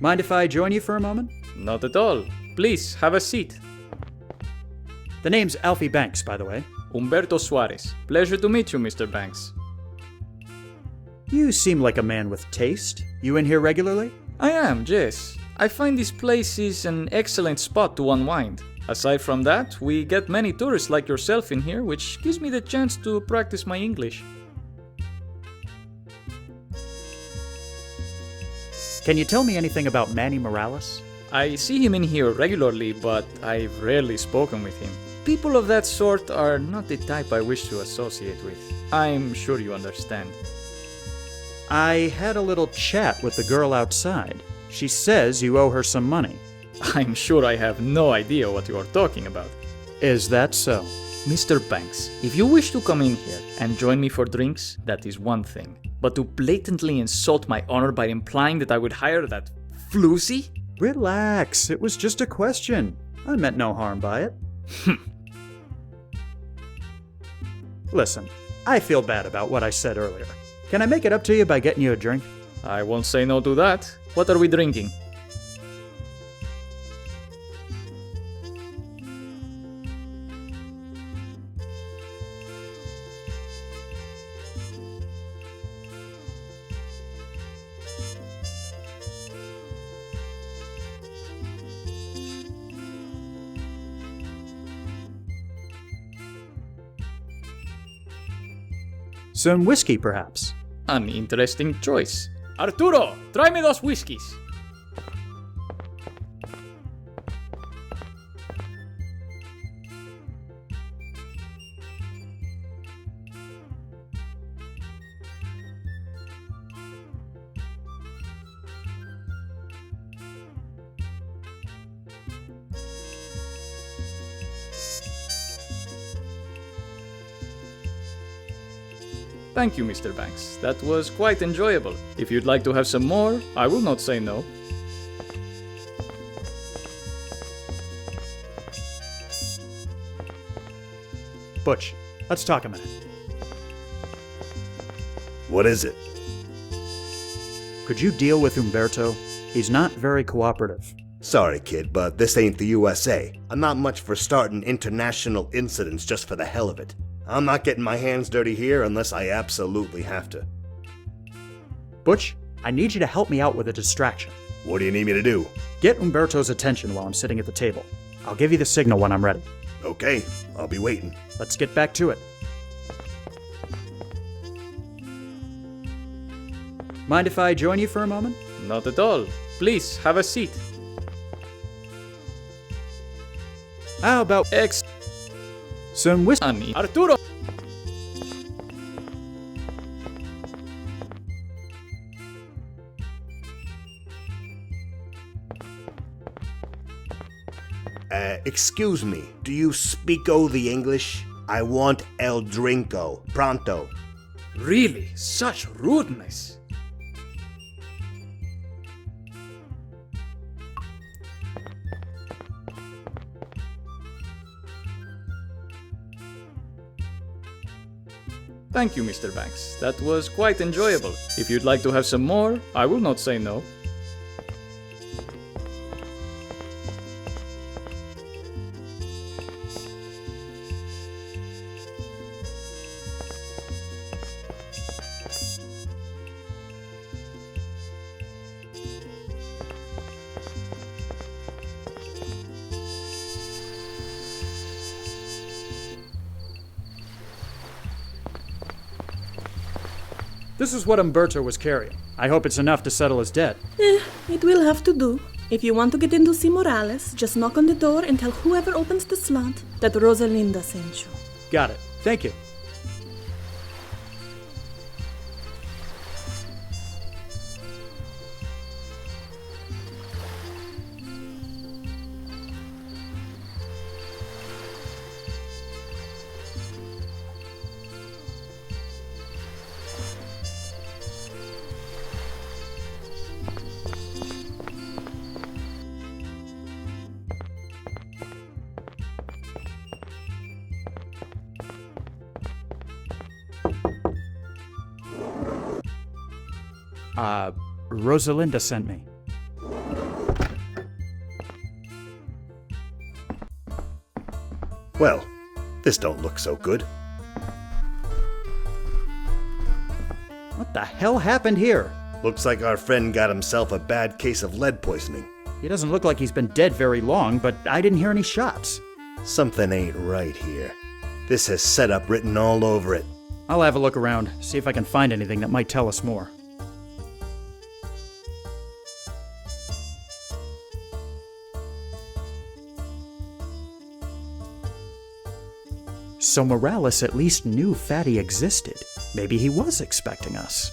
Mind if I join you for a moment? Not at all. Please, have a seat. The name's Alfie Banks, by the way. Humberto Suarez. Pleasure to meet you, Mr. Banks. You seem like a man with taste. You in here regularly? I am, yes. I find this place is an excellent spot to unwind. Aside from that, we get many tourists like yourself in here, which gives me the chance to practice my English. Can you tell me anything about Manny Morales? I see him in here regularly, but I've rarely spoken with him. People of that sort are not the type I wish to associate with. I'm sure you understand. I had a little chat with the girl outside. She says you owe her some money. I'm sure I have no idea what you are talking about. Is that so? Mr. Banks, if you wish to come in here and join me for drinks, that is one thing. But to blatantly insult my honor by implying that I would hire that floozy? Relax, it was just a question. I meant no harm by it. Listen, I feel bad about what I said earlier. Can I make it up to you by getting you a drink? I won't say no to that. What are we drinking? Some whiskey, perhaps. An interesting choice. Arturo, tráeme dos whiskeys. Thank you, Mr. Banks. That was quite enjoyable. If you'd like to have some more, I will not say no. Butch, let's talk a minute. What is it? Could you deal with Umberto? He's not very cooperative. Sorry, kid, but this ain't the USA. I'm not much for starting international incidents just for the hell of it. I'm not getting my hands dirty here unless I absolutely have to. Butch, I need you to help me out with a distraction. What do you need me to do? Get Umberto's attention while I'm sitting at the table. I'll give you the signal when I'm ready. Okay, I'll be waiting. Let's get back to it. Mind if I join you for a moment? Not at all. Please, have a seat. How about some whiskey? Arturo! Excuse me, do you speak-o the English? I want el drinko, pronto. Really? Such rudeness. Thank you, Mr. Banks. That was quite enjoyable. If you'd like to have some more, I will not say no. This is what Umberto was carrying. I hope it's enough to settle his debt. It will have to do. If you want to get in to see Morales, just knock on the door and tell whoever opens the slot that Rosalinda sent you. Got it. Thank you. Rosalinda sent me. Well, this don't look so good. What the hell happened here? Looks like our friend got himself a bad case of lead poisoning. He doesn't look like he's been dead very long, but I didn't hear any shots. Something ain't right here. This has setup written all over it. I'll have a look around, see if I can find anything that might tell us more. So Morales at least knew Fatty existed. Maybe he was expecting us.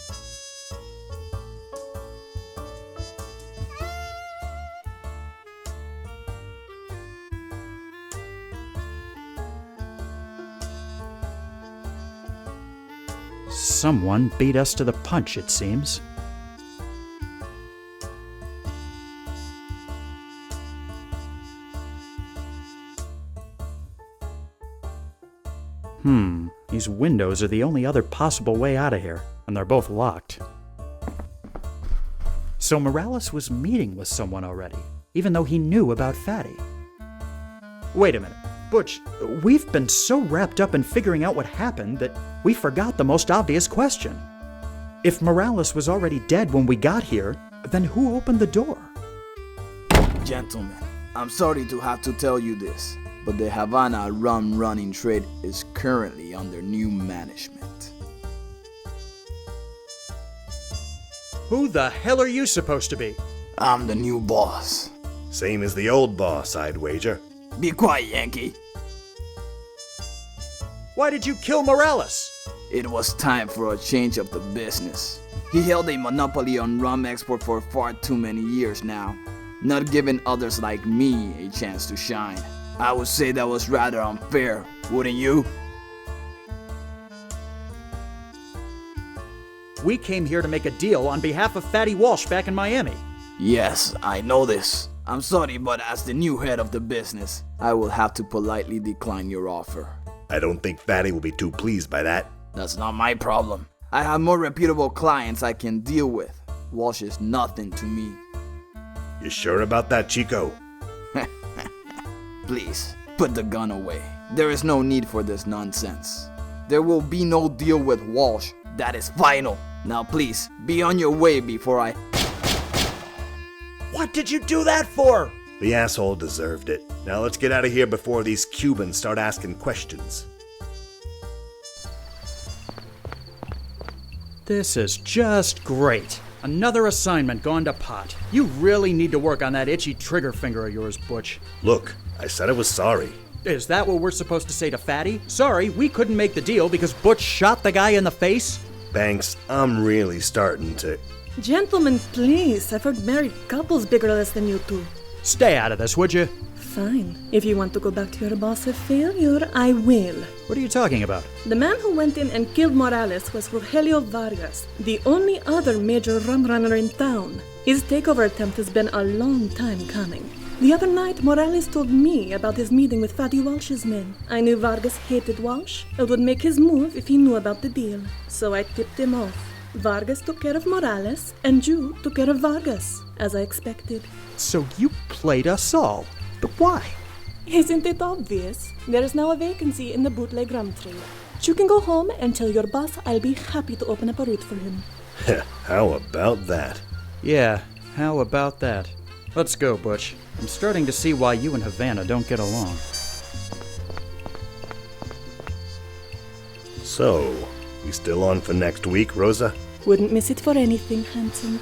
Someone beat us to the punch, it seems. These windows are the only other possible way out of here, and they're both locked. So Morales was meeting with someone already, even though he knew about Fatty. Wait a minute. Butch, we've been so wrapped up in figuring out what happened that we forgot the most obvious question. If Morales was already dead when we got here, then who opened the door? Gentlemen, I'm sorry to have to tell you this, but the Havana rum running trade is currently under new management. Who the hell are you supposed to be? I'm the new boss. Same as the old boss, I'd wager. Be quiet, Yankee. Why did you kill Morales? It was time for a change of the business. He held a monopoly on rum export for far too many years now, not giving others like me a chance to shine. I would say that was rather unfair, wouldn't you? We came here to make a deal on behalf of Fatty Walsh back in Miami. Yes, I know this. I'm sorry, but as the new head of the business, I will have to politely decline your offer. I don't think Fatty will be too pleased by that. That's not my problem. I have more reputable clients I can deal with. Walsh is nothing to me. You sure about that, Chico? Please, put the gun away. There is no need for this nonsense. There will be no deal with Walsh. That is final. Now please, be on your way before I... What did you do that for? The asshole deserved it. Now let's get out of here before these Cubans start asking questions. This is just great. Another assignment gone to pot. You really need to work on that itchy trigger finger of yours, Butch. Look, I said I was sorry. Is that what we're supposed to say to Fatty? Sorry, we couldn't make the deal because Butch shot the guy in the face? Banks, I'm really starting to... Gentlemen, please. I've heard married couples bigger less than you two. Stay out of this, would you? Fine. If you want to go back to your boss of failure, I will. What are you talking about? The man who went in and killed Morales was Rogelio Vargas, the only other major rum runner in town. His takeover attempt has been a long time coming. The other night, Morales told me about his meeting with Fatty Walsh's men. I knew Vargas hated Walsh and would make his move if he knew about the deal. So I tipped him off. Vargas took care of Morales, and you took care of Vargas, as I expected. So you played us all. But why? Isn't it obvious? There is now a vacancy in the bootleg rum trade. You can go home and tell your boss I'll be happy to open up a route for him. How about that? Yeah, how about that? Let's go, Butch. I'm starting to see why you and Havana don't get along. So, we still on for next week, Rosa? Wouldn't miss it for anything, handsome.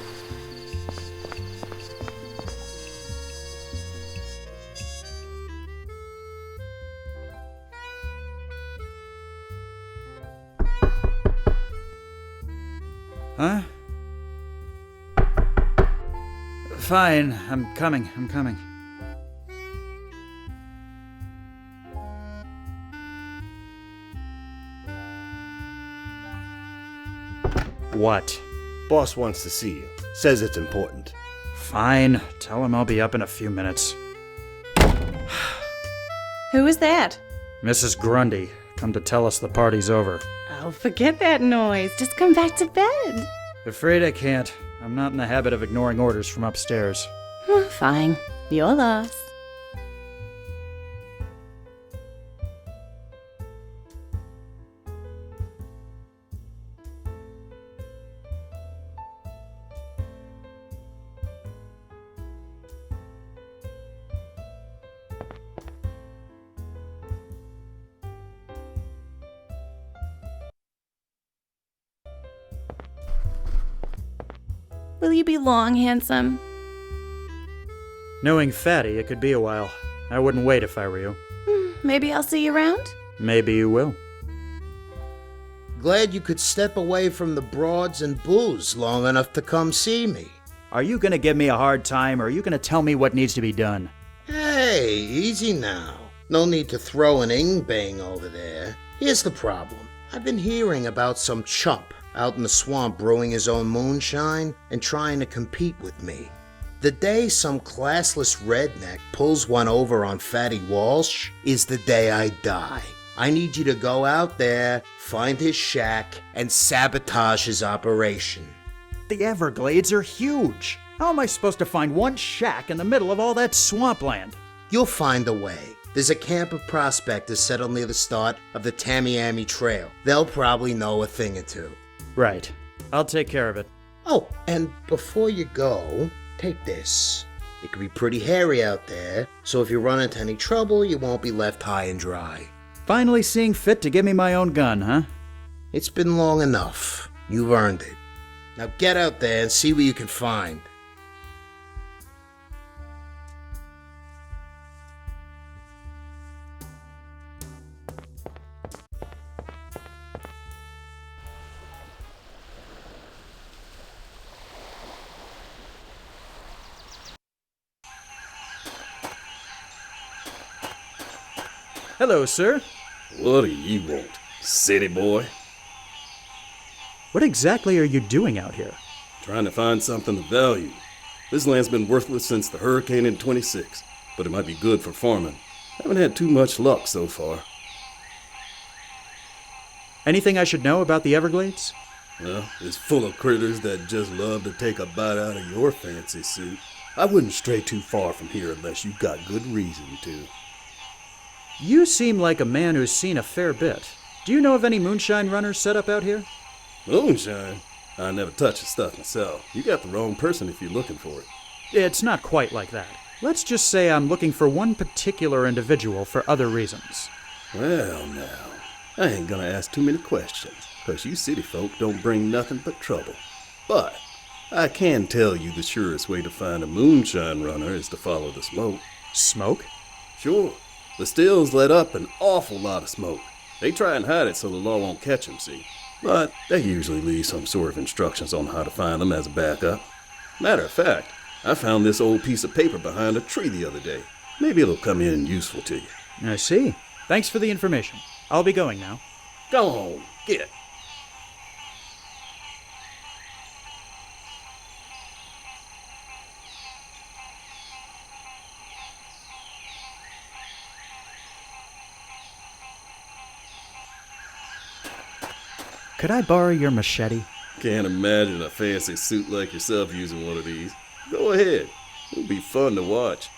Huh? Fine, I'm coming. What? Boss wants to see you. Says it's important. Fine, tell him I'll be up in a few minutes. Who is that? Mrs. Grundy, come to tell us the party's over. Oh, forget that noise. Just come back to bed. Afraid I can't. I'm not in the habit of ignoring orders from upstairs. Fine. Your loss. Will you be long, handsome? Knowing Fatty, it could be a while. I wouldn't wait if I were you. Maybe I'll see you around? Maybe you will. Glad you could step away from the broads and booze long enough to come see me. Are you gonna give me a hard time, or are you gonna tell me what needs to be done? Hey, easy now. No need to throw an ing-bang over there. Here's the problem. I've been hearing about some chump out in the swamp brewing his own moonshine and trying to compete with me. The day some classless redneck pulls one over on Fatty Walsh is the day I die. I need you to go out there, find his shack, and sabotage his operation. The Everglades are huge. How am I supposed to find one shack in the middle of all that swampland? You'll find a way. There's a camp of prospectors settled near the start of the Tamiami Trail. They'll probably know a thing or two. Right. I'll take care of it. Oh, and before you go, take this. It can be pretty hairy out there, so if you run into any trouble, you won't be left high and dry. Finally seeing fit to give me my own gun, huh? It's been long enough. You've earned it. Now get out there and see what you can find. Hello, sir. What do you want, city boy? What exactly are you doing out here? Trying to find something of value. This land's been worthless since the hurricane in 26, but it might be good for farming. Haven't had too much luck so far. Anything I should know about the Everglades? Well, it's full of critters that just love to take a bite out of your fancy suit. I wouldn't stray too far from here unless you got good reason to. You seem like a man who's seen a fair bit. Do you know of any moonshine runners set up out here? Moonshine? I never touch the stuff myself. You got the wrong person if you're looking for it. It's not quite like that. Let's just say I'm looking for one particular individual for other reasons. Well, now, I ain't gonna ask too many questions, 'cause you city folk don't bring nothing but trouble. But I can tell you the surest way to find a moonshine runner is to follow the smoke. Smoke? Sure. The stills let up an awful lot of smoke. They try and hide it so the law won't catch them, see? But they usually leave some sort of instructions on how to find them as a backup. Matter of fact, I found this old piece of paper behind a tree the other day. Maybe it'll come in useful to you. I see. Thanks for the information. I'll be going now. Go home. Get. Could I borrow your machete? Can't imagine a fancy suit like yourself using one of these. Go ahead. It'll be fun to watch.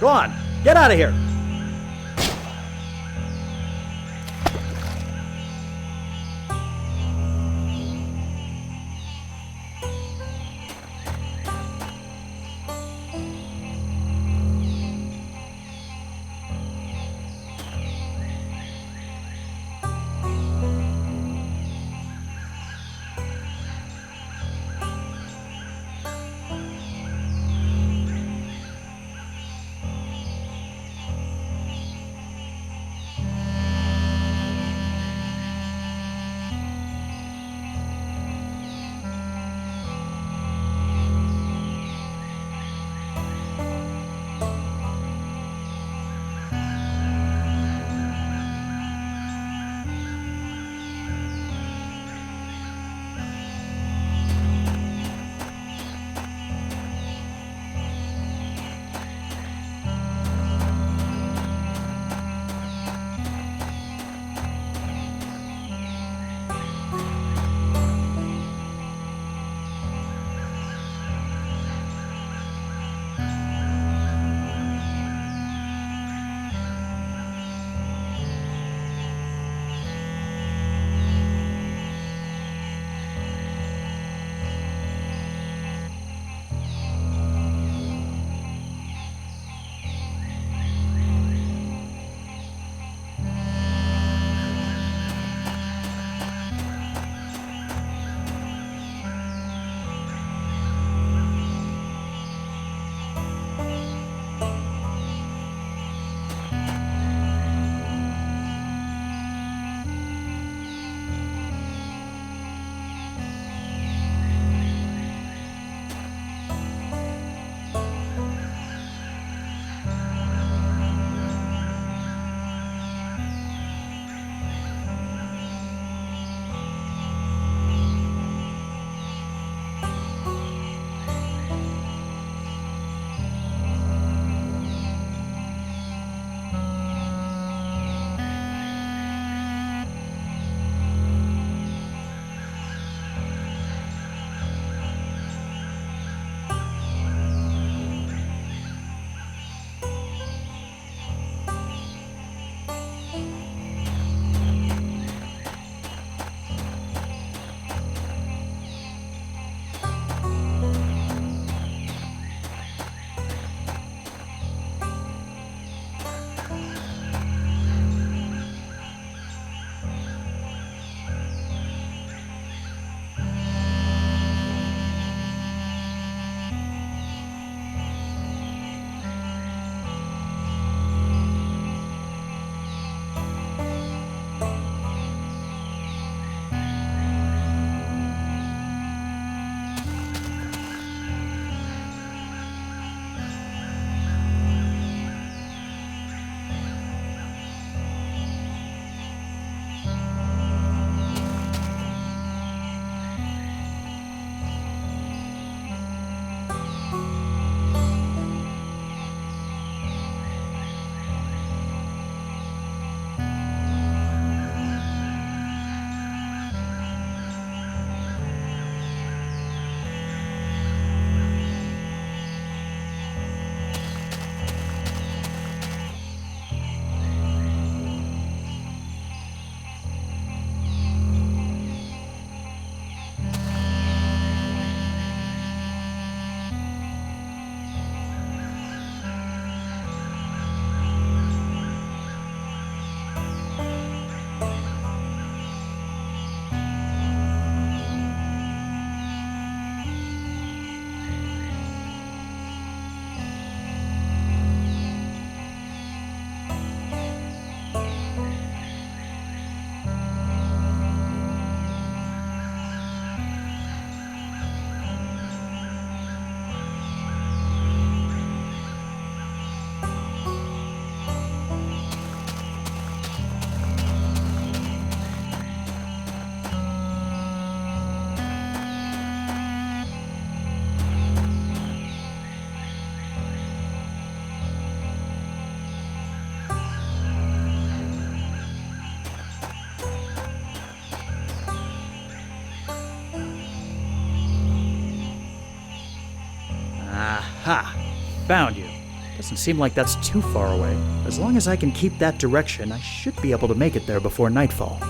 Go on, get out of here. Aha! Found you. Doesn't seem like that's too far away. As long as I can keep that direction, I should be able to make it there before nightfall.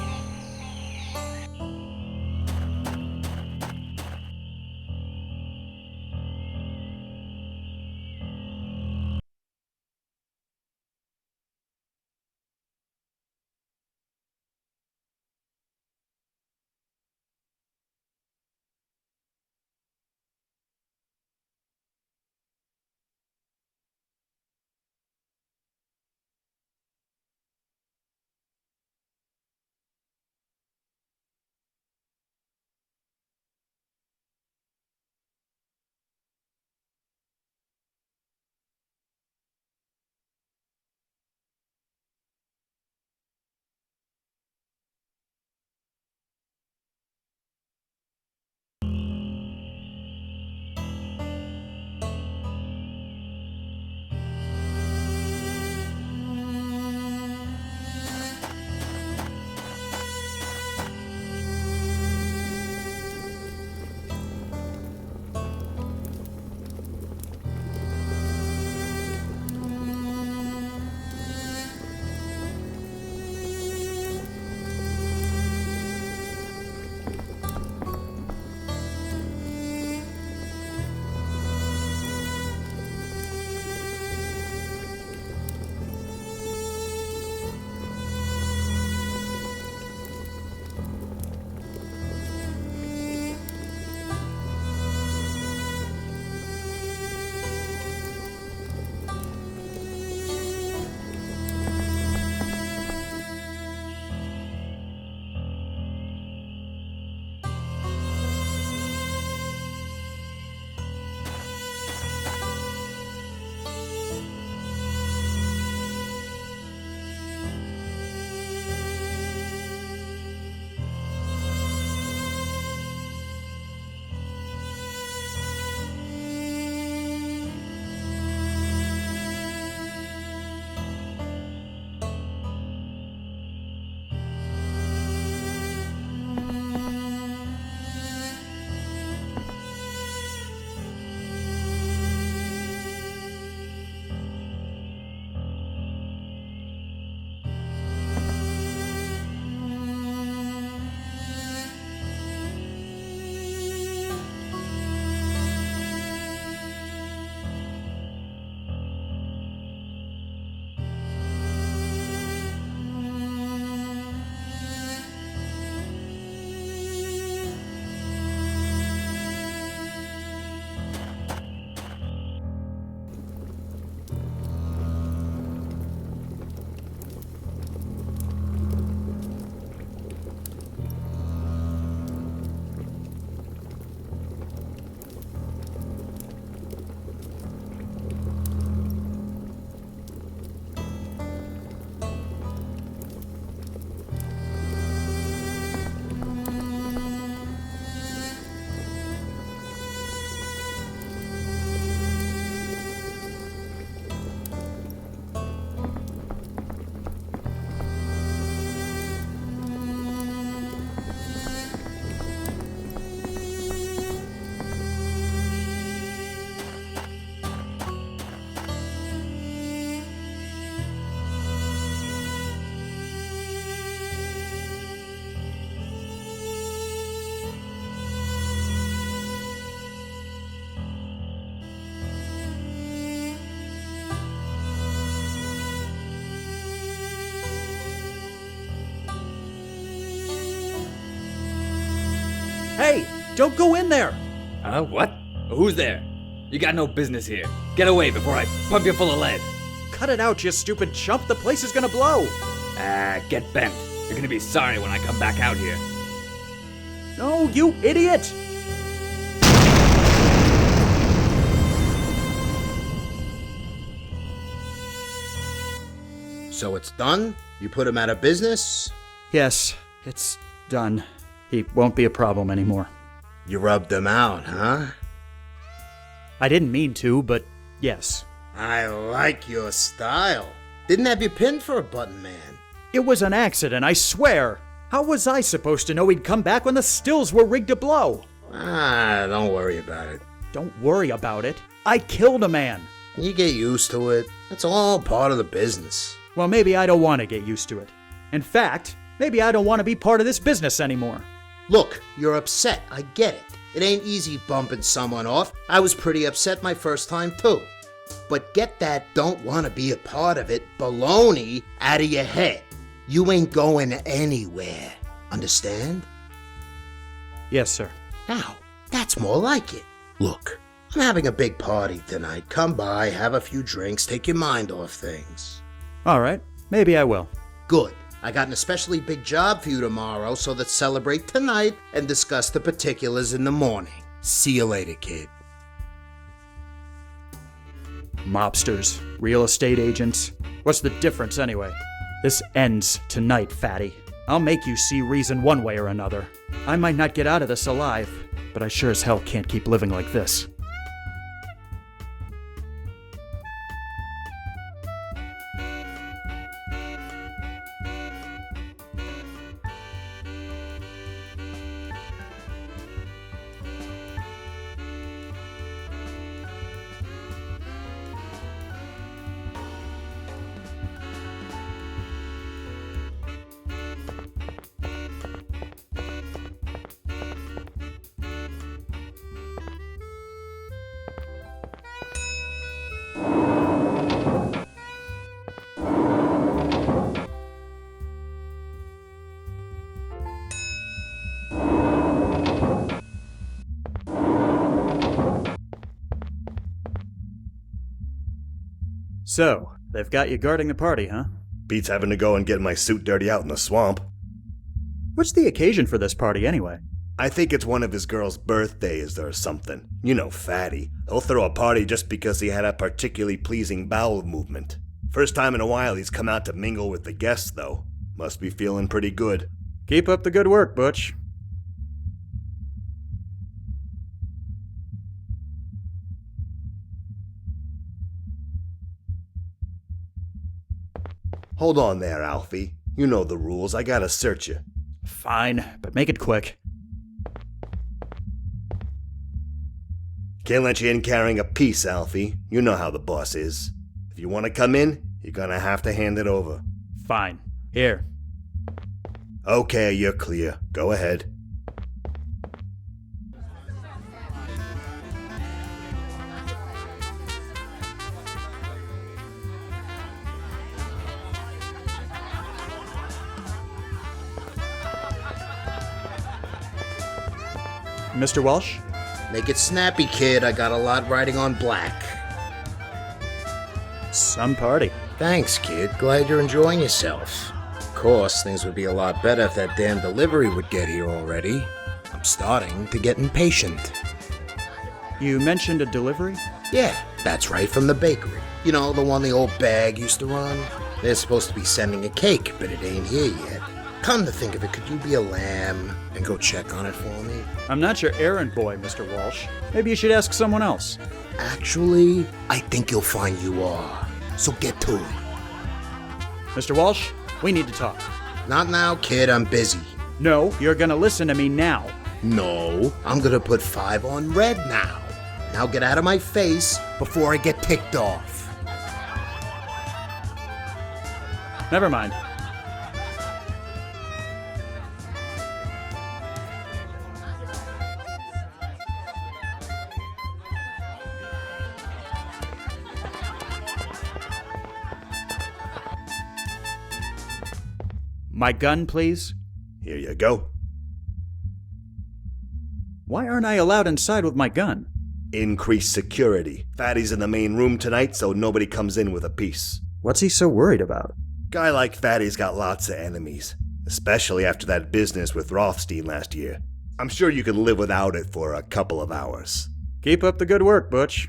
Hey, don't go in there! What? Who's there? You got no business here. Get away before I pump you full of lead. Cut it out, you stupid chump. The place is gonna blow. Get bent. You're gonna be sorry when I come back out here. No, you idiot! So it's done? You put him out of business? Yes, it's done. He won't be a problem anymore. You rubbed him out, huh? I didn't mean to, but yes. I like your style. Didn't have you pinned for a button man. It was an accident, I swear. How was I supposed to know he'd come back when the stills were rigged to blow? Don't worry about it. Don't worry about it. I killed a man. You get used to it. It's all part of the business. Well, maybe I don't want to get used to it. In fact, maybe I don't want to be part of this business anymore. Look, you're upset. I get it. It ain't easy bumping someone off. I was pretty upset my first time, too. But get that don't want to be a part of it baloney out of your head. You ain't going anywhere. Understand? Yes, sir. Now, that's more like it. Look, I'm having a big party tonight. Come by, have a few drinks, take your mind off things. All right, maybe I will. Good. I got an especially big job for you tomorrow, so let's celebrate tonight and discuss the particulars in the morning. See you later, kid. Mobsters, real estate agents. What's the difference anyway? This ends tonight, fatty. I'll make you see reason one way or another. I might not get out of this alive, but I sure as hell can't keep living like this. So, they've got you guarding the party, huh? Beats having to go and get my suit dirty out in the swamp. What's the occasion for this party anyway? I think it's one of his girl's birthdays or something. You know, Fatty. He'll throw a party just because he had a particularly pleasing bowel movement. First time in a while he's come out to mingle with the guests, though. Must be feeling pretty good. Keep up the good work, Butch. Hold on there, Alfie. You know the rules. I gotta search you. Fine, but make it quick. Can't let you in carrying a piece, Alfie. You know how the boss is. If you want to come in, you're gonna have to hand it over. Fine. Here. Okay, you're clear. Go ahead. Mr. Walsh? Make it snappy, kid. I got a lot riding on black. Some party. Thanks, kid. Glad you're enjoying yourself. Of course, things would be a lot better if that damn delivery would get here already. I'm starting to get impatient. You mentioned a delivery? Yeah, that's right, from the bakery. You know, the one the old bag used to run? They're supposed to be sending a cake, but it ain't here yet. Come to think of it, could you be a lamb and go check on it for me? I'm not your errand boy, Mr. Walsh. Maybe you should ask someone else. Actually, I think you'll find you are. So get to it. Mr. Walsh, we need to talk. Not now, kid. I'm busy. No, you're gonna listen to me now. No, I'm gonna put 5 on red now. Now get out of my face before I get ticked off. Never mind. My gun, please. Here you go. Why aren't I allowed inside with my gun? Increased security. Fatty's in the main room tonight, so nobody comes in with a piece. What's he so worried about? Guy like Fatty's got lots of enemies, especially after that business with Rothstein last year. I'm sure you can live without it for a couple of hours. Keep up the good work, Butch.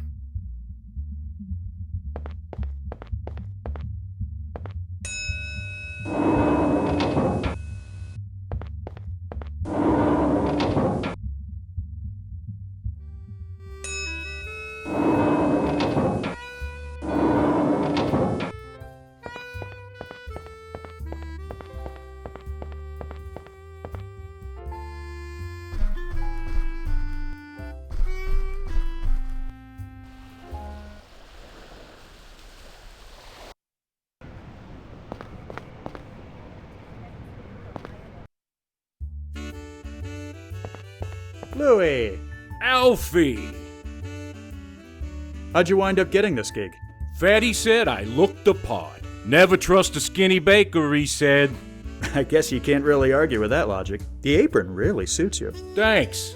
Louis! Alfie! How'd you wind up getting this gig? Fatty said I looked the part. Never trust a skinny baker, he said. I guess you can't really argue with that logic. The apron really suits you. Thanks.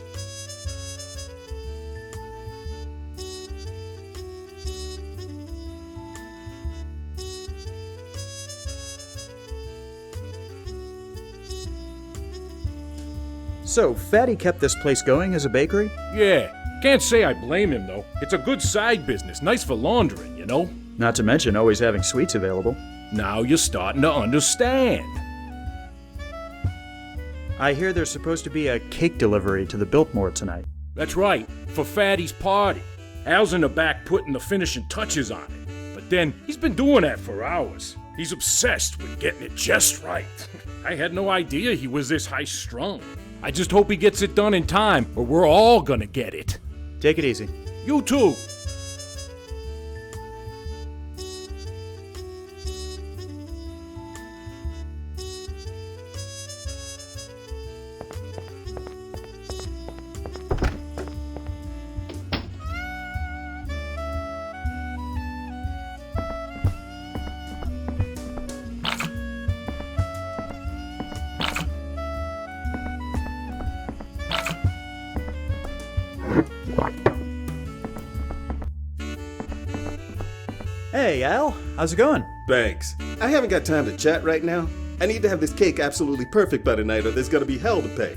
So, Fatty kept this place going as a bakery? Yeah. Can't say I blame him, though. It's a good side business, nice for laundering, you know? Not to mention always having sweets available. Now you're starting to understand. I hear there's supposed to be a cake delivery to the Biltmore tonight. That's right, for Fatty's party. Al's in the back putting the finishing touches on it. But then, he's been doing that for hours. He's obsessed with getting it just right. I had no idea he was this high-strung. I just hope he gets it done in time, or we're all gonna get it. Take it easy. You too. Hey, Al. How's it going? Thanks. I haven't got time to chat right now. I need to have this cake absolutely perfect by tonight or there's gonna be hell to pay.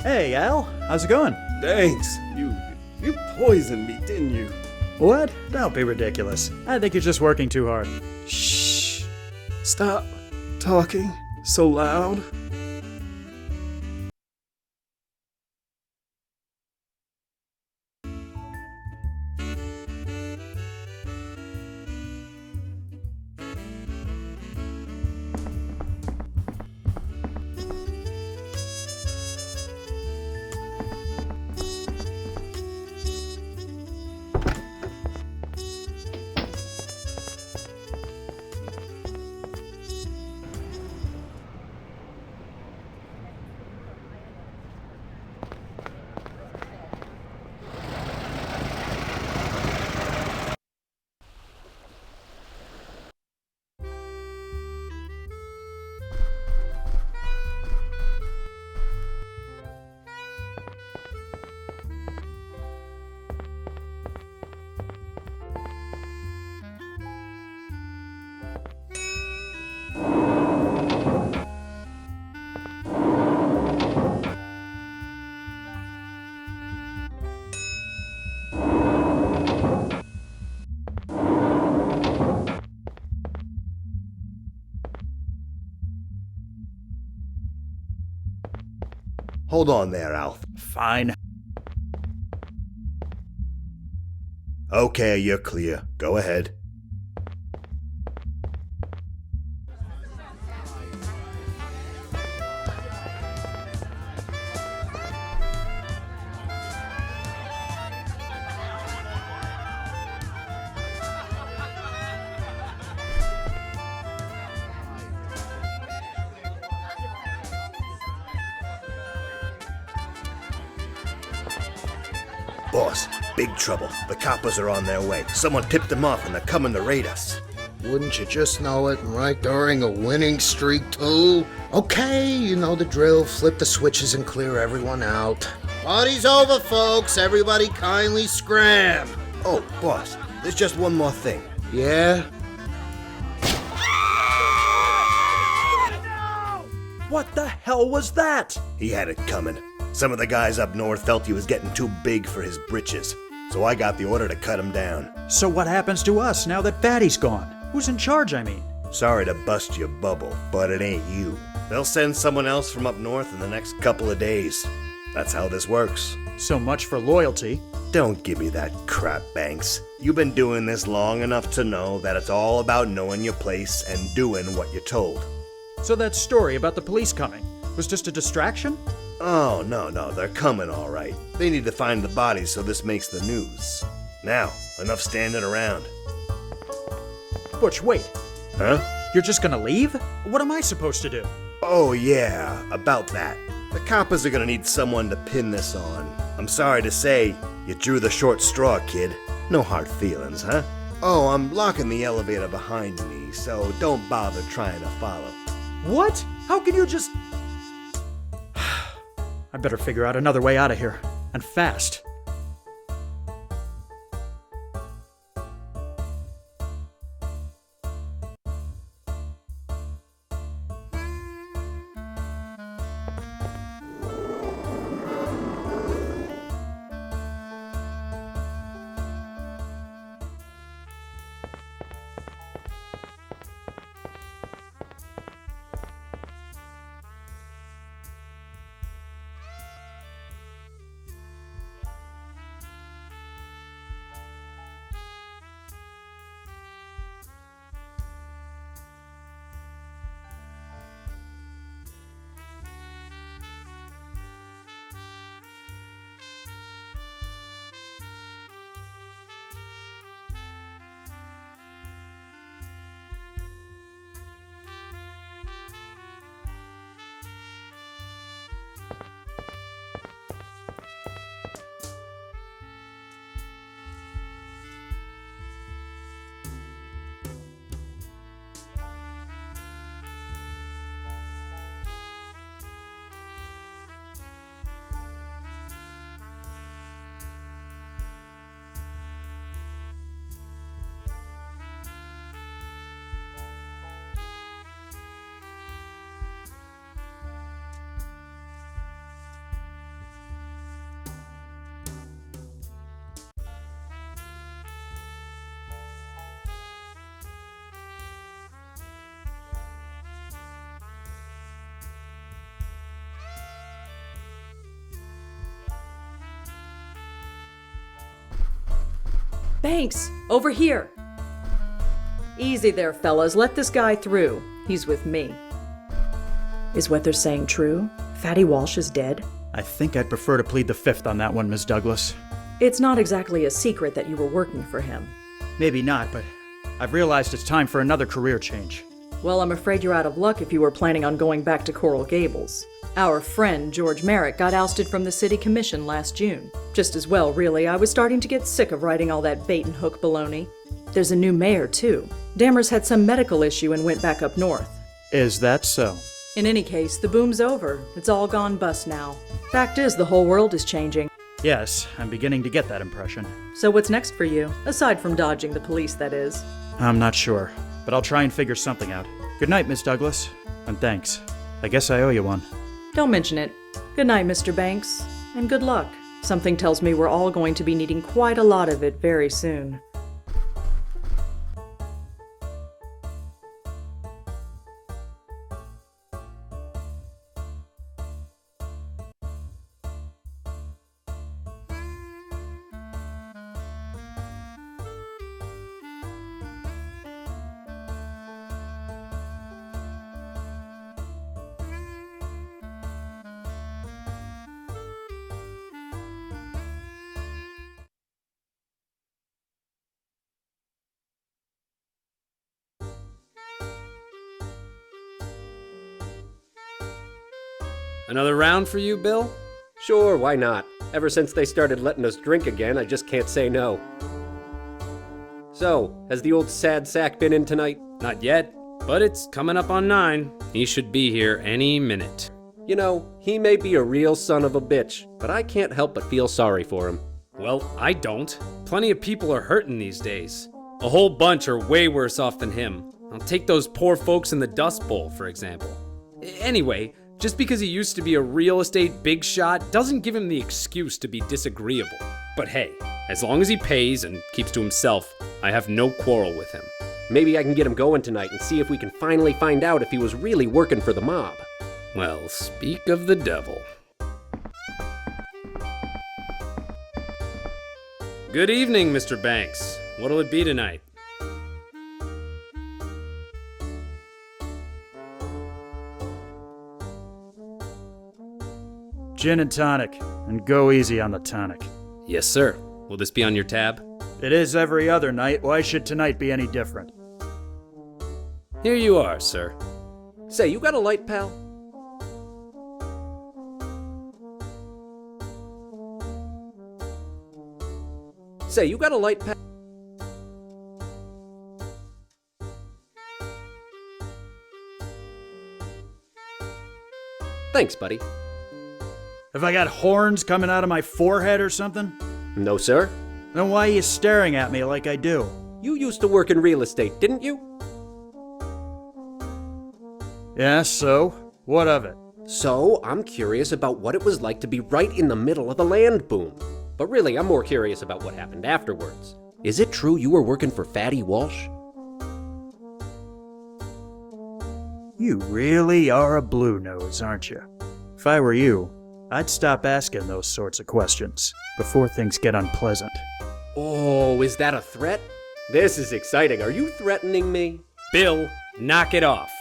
Hey, Al. How's it going? Thanks. You poisoned me, didn't you? What? Don't be ridiculous. I think you're just working too hard. Shh. Stop talking so loud. Hold on there, Alf. Fine. Okay, you're clear. Go ahead. Boss, big trouble. The coppers are on their way. Someone tipped them off and they're coming to raid us. Wouldn't you just know it, and right during a winning streak, too? Okay, you know the drill. Flip the switches and clear everyone out. Party's over, folks. Everybody kindly scram. Oh, boss, there's just one more thing. Yeah? What the hell was that? He had it coming. Some of the guys up north felt he was getting too big for his britches, so I got the order to cut him down. So what happens to us now that Fatty's gone? Who's in charge, I mean? Sorry to bust your bubble, but it ain't you. They'll send someone else from up north in the next couple of days. That's how this works. So much for loyalty. Don't give me that crap, Banks. You've been doing this long enough to know that it's all about knowing your place and doing what you're told. So that story about the police coming was just a distraction? Oh, no, they're coming all right. They need to find the bodies, so this makes the news. Now, enough standing around. Butch, wait. Huh? You're just gonna leave? What am I supposed to do? Oh, yeah, about that. The coppers are gonna need someone to pin this on. I'm sorry to say, you drew the short straw, kid. No hard feelings, huh? Oh, I'm locking the elevator behind me, so don't bother trying to follow. What? How can you just... I better figure out another way out of here. And fast. Banks, over here. Easy there, fellas. Let this guy through. He's with me. Is what they're saying true? Fatty Walsh is dead? I think I'd prefer to plead the fifth on that one, Miss Douglas. It's not exactly a secret that you were working for him. Maybe not, but I've realized it's time for another career change. Well, I'm afraid you're out of luck if you were planning on going back to Coral Gables. Our friend, George Merrick, got ousted from the city commission last June. Just as well, really. I was starting to get sick of writing all that bait-and-hook baloney. There's a new mayor, too. Dammers had some medical issue and went back up north. Is that so? In any case, the boom's over. It's all gone bust now. Fact is, the whole world is changing. Yes, I'm beginning to get that impression. So what's next for you? Aside from dodging the police, that is. I'm not sure, but I'll try and figure something out. Good night, Miss Douglas, and thanks. I guess I owe you one. Don't mention it. Good night, Mr. Banks, and good luck. Something tells me we're all going to be needing quite a lot of it very soon. Another round for you, Bill? Sure, why not? Ever since they started letting us drink again, I just can't say no. So, has the old sad sack been in tonight? Not yet, but it's coming up on 9. He should be here any minute. You know, he may be a real son of a bitch, but I can't help but feel sorry for him. Well, I don't. Plenty of people are hurting these days. A whole bunch are way worse off than him. I'll take those poor folks in the Dust Bowl, for example. Anyway, just because he used to be a real estate big shot doesn't give him the excuse to be disagreeable. But hey, as long as he pays and keeps to himself, I have no quarrel with him. Maybe I can get him going tonight and see if we can finally find out if he was really working for the mob. Well, speak of the devil. Good evening, Mr. Banks. What'll it be tonight? Gin and tonic, and go easy on the tonic. Yes, sir. Will this be on your tab? It is every other night. Why should tonight be any different? Here you are, sir. Say, you got a light, pal? Say, you got a light, pal? Thanks, buddy. Have I got horns coming out of my forehead or something? No, sir. Then why are you staring at me like I do? You used to work in real estate, didn't you? Yeah, so? What of it? So, I'm curious about what it was like to be right in the middle of the land boom. But really, I'm more curious about what happened afterwards. Is it true you were working for Fatty Walsh? You really are a blue nose, aren't you? If I were you, I'd stop asking those sorts of questions before things get unpleasant. Oh, is that a threat? This is exciting. Are you threatening me? Bill, knock it off.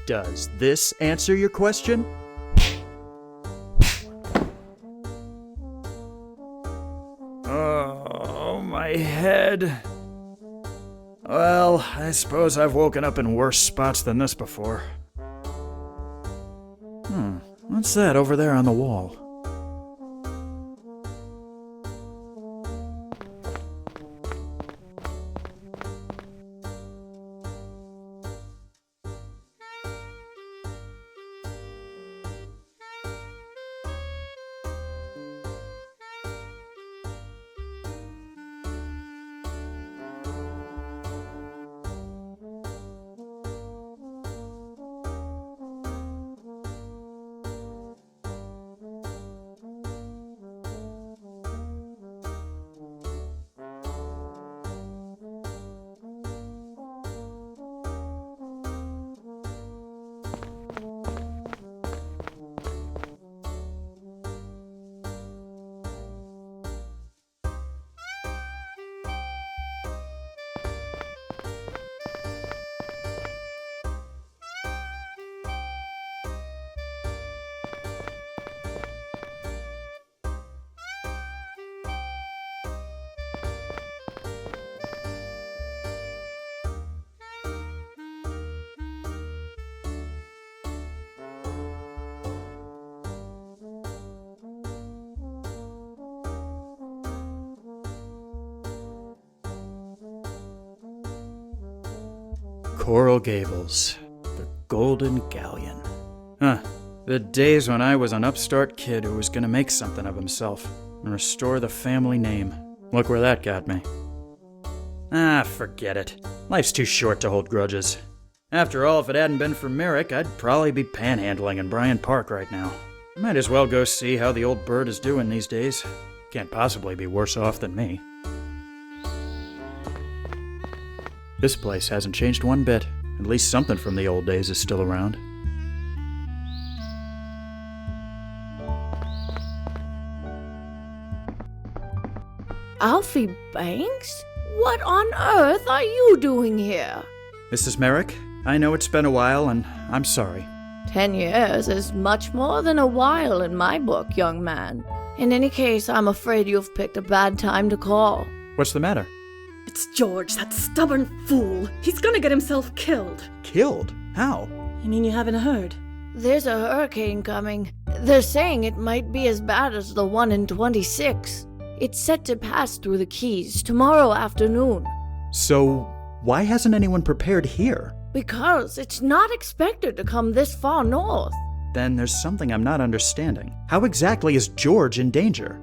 Does this answer your question? Oh, my head. Well, I suppose I've woken up in worse spots than this before. What's that over there on the wall? Coral Gables, the Golden Galleon. The days when I was an upstart kid who was gonna make something of himself and restore the family name. Look where that got me. Forget it. Life's too short to hold grudges. After all, if it hadn't been for Merrick, I'd probably be panhandling in Bryant Park right now. Might as well go see how the old bird is doing these days. Can't possibly be worse off than me. This place hasn't changed one bit. At least something from the old days is still around. Alfie Banks? What on earth are you doing here? Mrs. Merrick, I know it's been a while, and I'm sorry. 10 years is much more than a while in my book, young man. In any case, I'm afraid you've picked a bad time to call. What's the matter? It's George, that stubborn fool. He's gonna get himself killed. Killed? How? You mean you haven't heard? There's a hurricane coming. They're saying it might be as bad as the one in 26. It's set to pass through the Keys tomorrow afternoon. So, why hasn't anyone prepared here? Because it's not expected to come this far north. Then there's something I'm not understanding. How exactly is George in danger?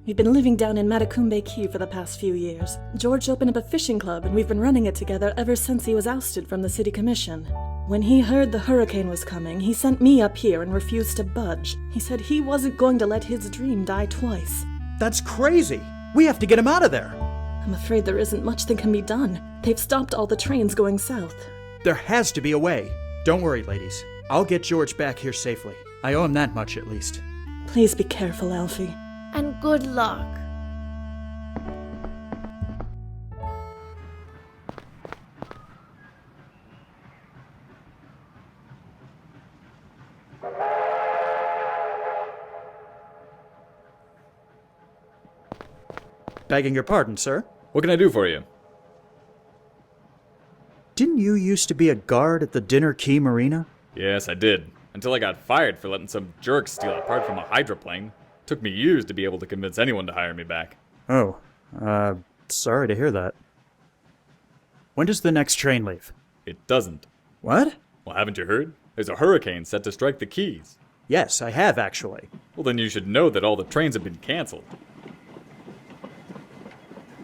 We've been living down in Matacumbe Key for the past few years. George opened up a fishing club, and we've been running it together ever since he was ousted from the city commission. When he heard the hurricane was coming, he sent me up here and refused to budge. He said he wasn't going to let his dream die twice. That's crazy! We have to get him out of there! I'm afraid there isn't much that can be done. They've stopped all the trains going south. There has to be a way. Don't worry, ladies. I'll get George back here safely. I owe him that much at least. Please be careful, Alfie. And good luck. Begging your pardon, sir. What can I do for you? Didn't you used to be a guard at the Dinner Key Marina? Yes, I did. Until I got fired for letting some jerk steal a part from a hydroplane. Took me years to be able to convince anyone to hire me back. Oh, sorry to hear that. When does the next train leave? It doesn't. What? Well, haven't you heard? There's a hurricane set to strike the Keys. Yes, I have actually. Well, then you should know that all the trains have been canceled.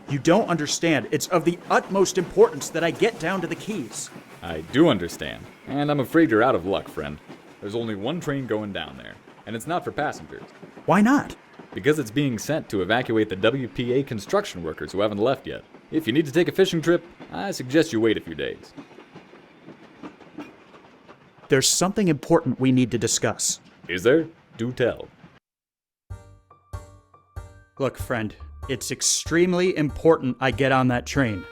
You don't understand. It's of the utmost importance that I get down to the Keys. I do understand. And I'm afraid you're out of luck, friend. There's only one train going down there, and it's not for passengers. Why not? Because it's being sent to evacuate the WPA construction workers who haven't left yet. If you need to take a fishing trip, I suggest you wait a few days. There's something important we need to discuss. Is there? Do tell. Look, friend, it's extremely important I get on that train.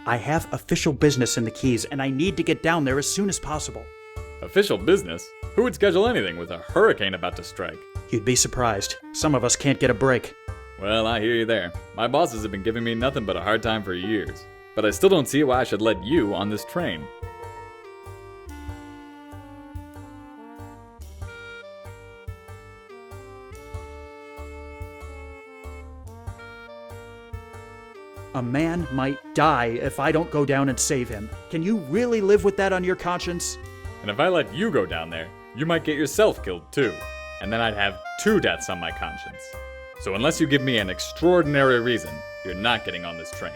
I have official business in the Keys, and I need to get down there as soon as possible. Official business? Who would schedule anything with a hurricane about to strike? You'd be surprised. Some of us can't get a break. Well, I hear you there. My bosses have been giving me nothing but a hard time for years. But I still don't see why I should let you on this train. A man might die if I don't go down and save him. Can you really live with that on your conscience? And if I let you go down there, you might get yourself killed too. And then I'd have 2 deaths on my conscience. So unless you give me an extraordinary reason, you're not getting on this train.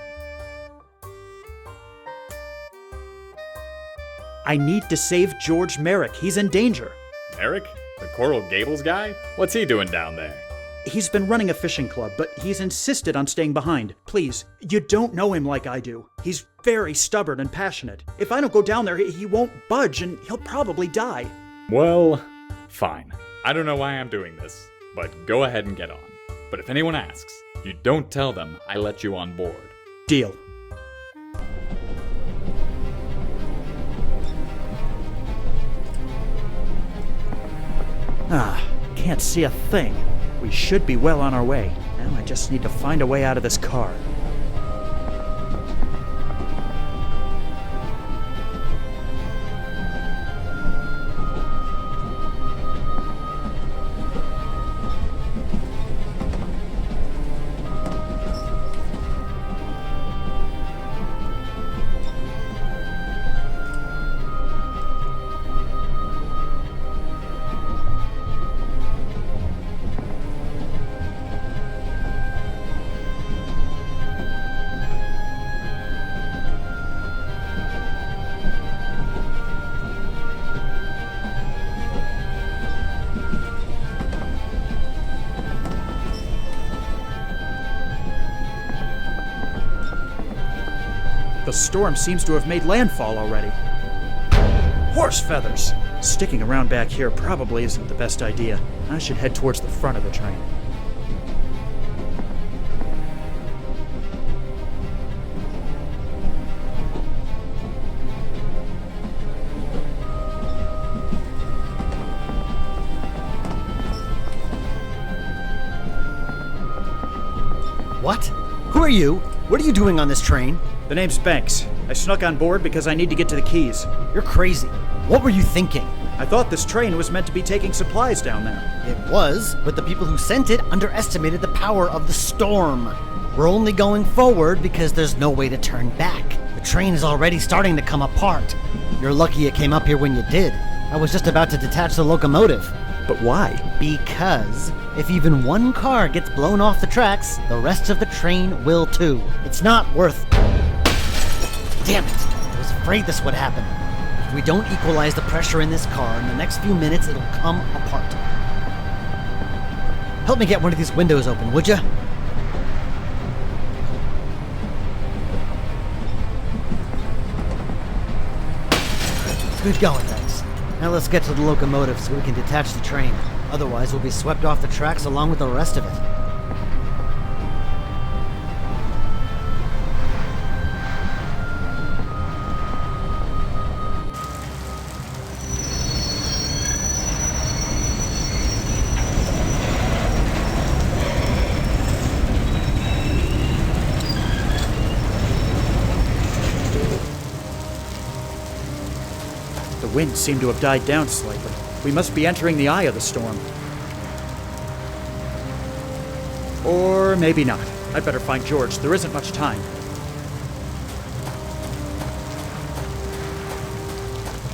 I need to save George Merrick. He's in danger. Merrick? The Coral Gables guy? What's he doing down there? He's been running a fishing club, but he's insisted on staying behind. Please, you don't know him like I do. He's very stubborn and passionate. If I don't go down there, he won't budge and he'll probably die. Well, fine. I don't know why I'm doing this, but go ahead and get on. But if anyone asks, you don't tell them I let you on board. Deal. Can't see a thing. We should be well on our way. Now I just need to find a way out of this car. The storm seems to have made landfall already. Horse feathers! Sticking around back here probably isn't the best idea. I should head towards the front of the train. What? Who are you? What are you doing on this train? The name's Banks. I snuck on board because I need to get to the Keys. You're crazy. What were you thinking? I thought this train was meant to be taking supplies down there. It was, but the people who sent it underestimated the power of the storm. We're only going forward because there's no way to turn back. The train is already starting to come apart. You're lucky it came up here when you did. I was just about to detach the locomotive. But why? Because if even one car gets blown off the tracks, the rest of the train will too. It's not worth... Damn it! I was afraid this would happen. If we don't equalize the pressure in this car, in the next few minutes it'll come apart. Help me get one of these windows open, would ya? Good going, Banks. Now let's get to the locomotive so we can detach the train. Otherwise, we'll be swept off the tracks along with the rest of it. The wind seemed to have died down slightly. We must be entering the eye of the storm. Or maybe not. I'd better find George. There isn't much time.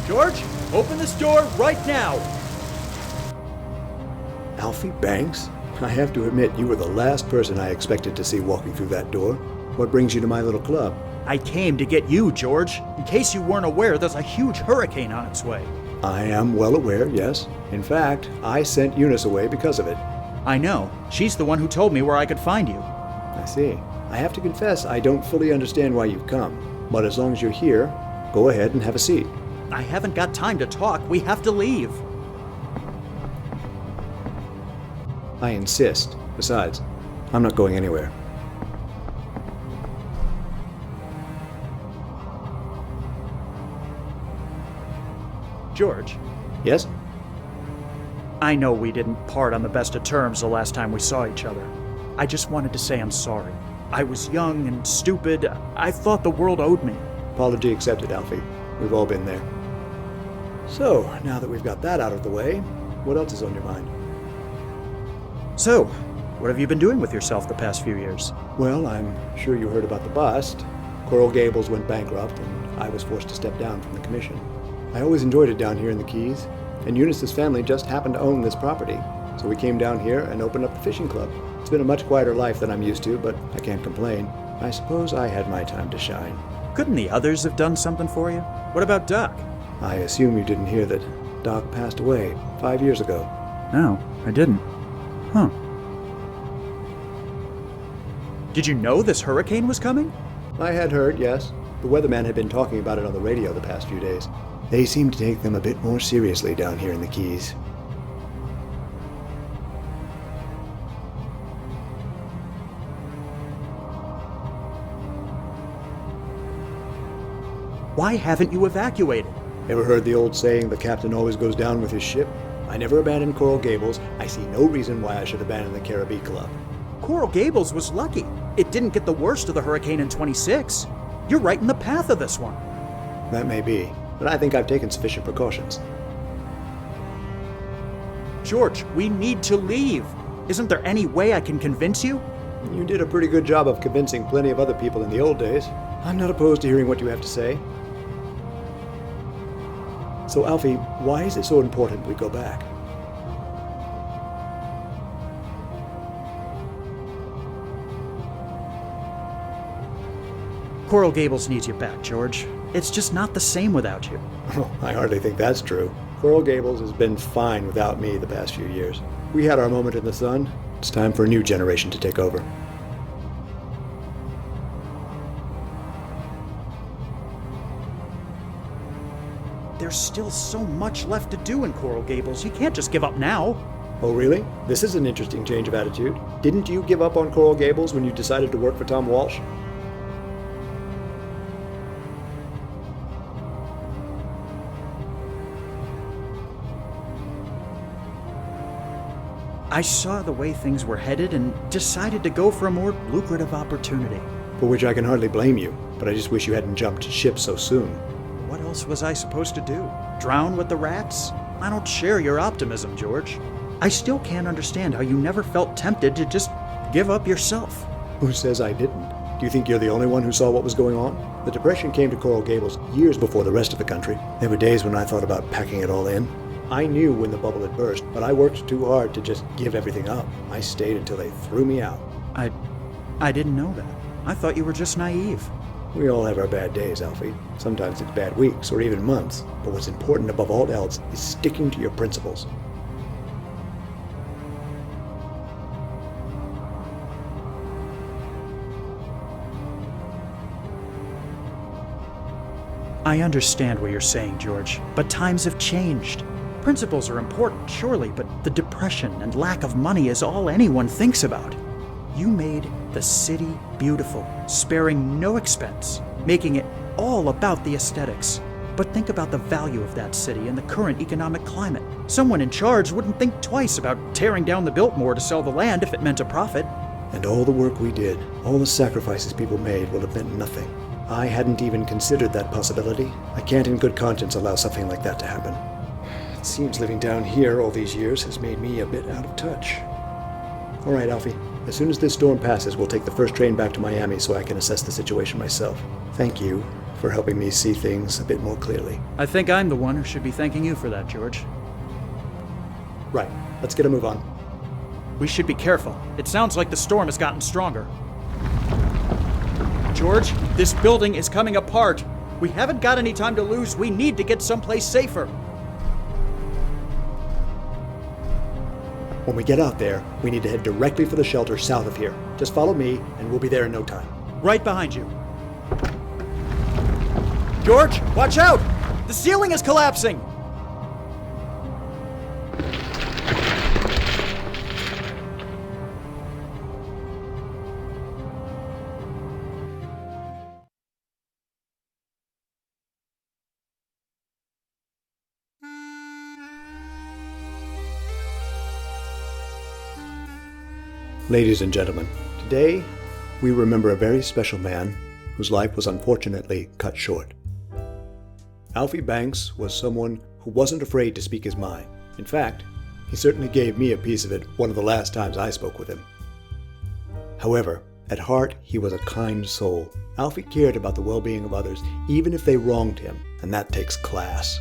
George, open this door right now! Alfie Banks? I have to admit, you were the last person I expected to see walking through that door. What brings you to my little club? I came to get you, George. In case you weren't aware, there's a huge hurricane on its way. I am well aware, yes. In fact, I sent Eunice away because of it. I know. She's the one who told me where I could find you. I see. I have to confess, I don't fully understand why you've come. But as long as you're here, go ahead and have a seat. I haven't got time to talk. We have to leave. I insist. Besides, I'm not going anywhere. George? Yes? I know we didn't part on the best of terms the last time we saw each other. I just wanted to say I'm sorry. I was young and stupid. I thought the world owed me. Apology accepted, Alfie. We've all been there. So, now that we've got that out of the way, what else is on your mind? So, what have you been doing with yourself the past few years? Well, I'm sure you heard about the bust. Coral Gables went bankrupt, and I was forced to step down from the commission. I always enjoyed it down here in the Keys, and Eunice's family just happened to own this property, so we came down here and opened up the fishing club. It's been a much quieter life than I'm used to, but I can't complain. I suppose I had my time to shine. Couldn't the others have done something for you? What about Doc? I assume you didn't hear that Doc passed away 5 years ago. No, I didn't. Huh. Did you know this hurricane was coming? I had heard, yes. The weatherman had been talking about it on the radio the past few days. They seem to take them a bit more seriously down here in the Keys. Why haven't you evacuated? Ever heard the old saying, the captain always goes down with his ship? I never abandoned Coral Gables. I see no reason why I should abandon the Caribbean Club. Coral Gables was lucky. It didn't get the worst of the hurricane in 26. You're right in the path of this one. That may be, but I think I've taken sufficient precautions. George, we need to leave. Isn't there any way I can convince you? You did a pretty good job of convincing plenty of other people in the old days. I'm not opposed to hearing what you have to say. So, Alfie, why is it so important we go back? Coral Gables needs you back, George. It's just not the same without you. Oh, I hardly think that's true. Coral Gables has been fine without me the past few years. We had our moment in the sun. It's time for a new generation to take over. There's still so much left to do in Coral Gables. You can't just give up now. Oh, really? This is an interesting change of attitude. Didn't you give up on Coral Gables when you decided to work for Tom Walsh? I saw the way things were headed and decided to go for a more lucrative opportunity. For which I can hardly blame you, but I just wish you hadn't jumped ship so soon. What else was I supposed to do? Drown with the rats? I don't share your optimism, George. I still can't understand how you never felt tempted to just give up yourself. Who says I didn't? Do you think you're the only one who saw what was going on? The Depression came to Coral Gables years before the rest of the country. There were days when I thought about packing it all in. I knew when the bubble had burst, but I worked too hard to just give everything up. I stayed until they threw me out. I didn't know that. I thought you were just naive. We all have our bad days, Alfie. Sometimes it's bad weeks or even months. But what's important above all else is sticking to your principles. I understand what you're saying, George, but times have changed. Principles are important, surely, but the depression and lack of money is all anyone thinks about. You made the city beautiful, sparing no expense, making it all about the aesthetics. But think about the value of that city in the current economic climate. Someone in charge wouldn't think twice about tearing down the Biltmore to sell the land if it meant a profit. And all the work we did, all the sacrifices people made will have meant nothing. I hadn't even considered that possibility. I can't in good conscience allow something like that to happen. It seems living down here all these years has made me a bit out of touch. All right, Alfie. As soon as this storm passes, we'll take the first train back to Miami so I can assess the situation myself. Thank you for helping me see things a bit more clearly. I think I'm the one who should be thanking you for that, George. Right. Let's get a move on. We should be careful. It sounds like the storm has gotten stronger. George, this building is coming apart. We haven't got any time to lose. We need to get someplace safer. When we get out there, we need to head directly for the shelter south of here. Just follow me, and we'll be there in no time. Right behind you. George, watch out! The ceiling is collapsing! Ladies and gentlemen, today we remember a very special man whose life was unfortunately cut short. Alfie Banks was someone who wasn't afraid to speak his mind. In fact, he certainly gave me a piece of it one of the last times I spoke with him. However, at heart, he was a kind soul. Alfie cared about the well-being of others, even if they wronged him, and that takes class.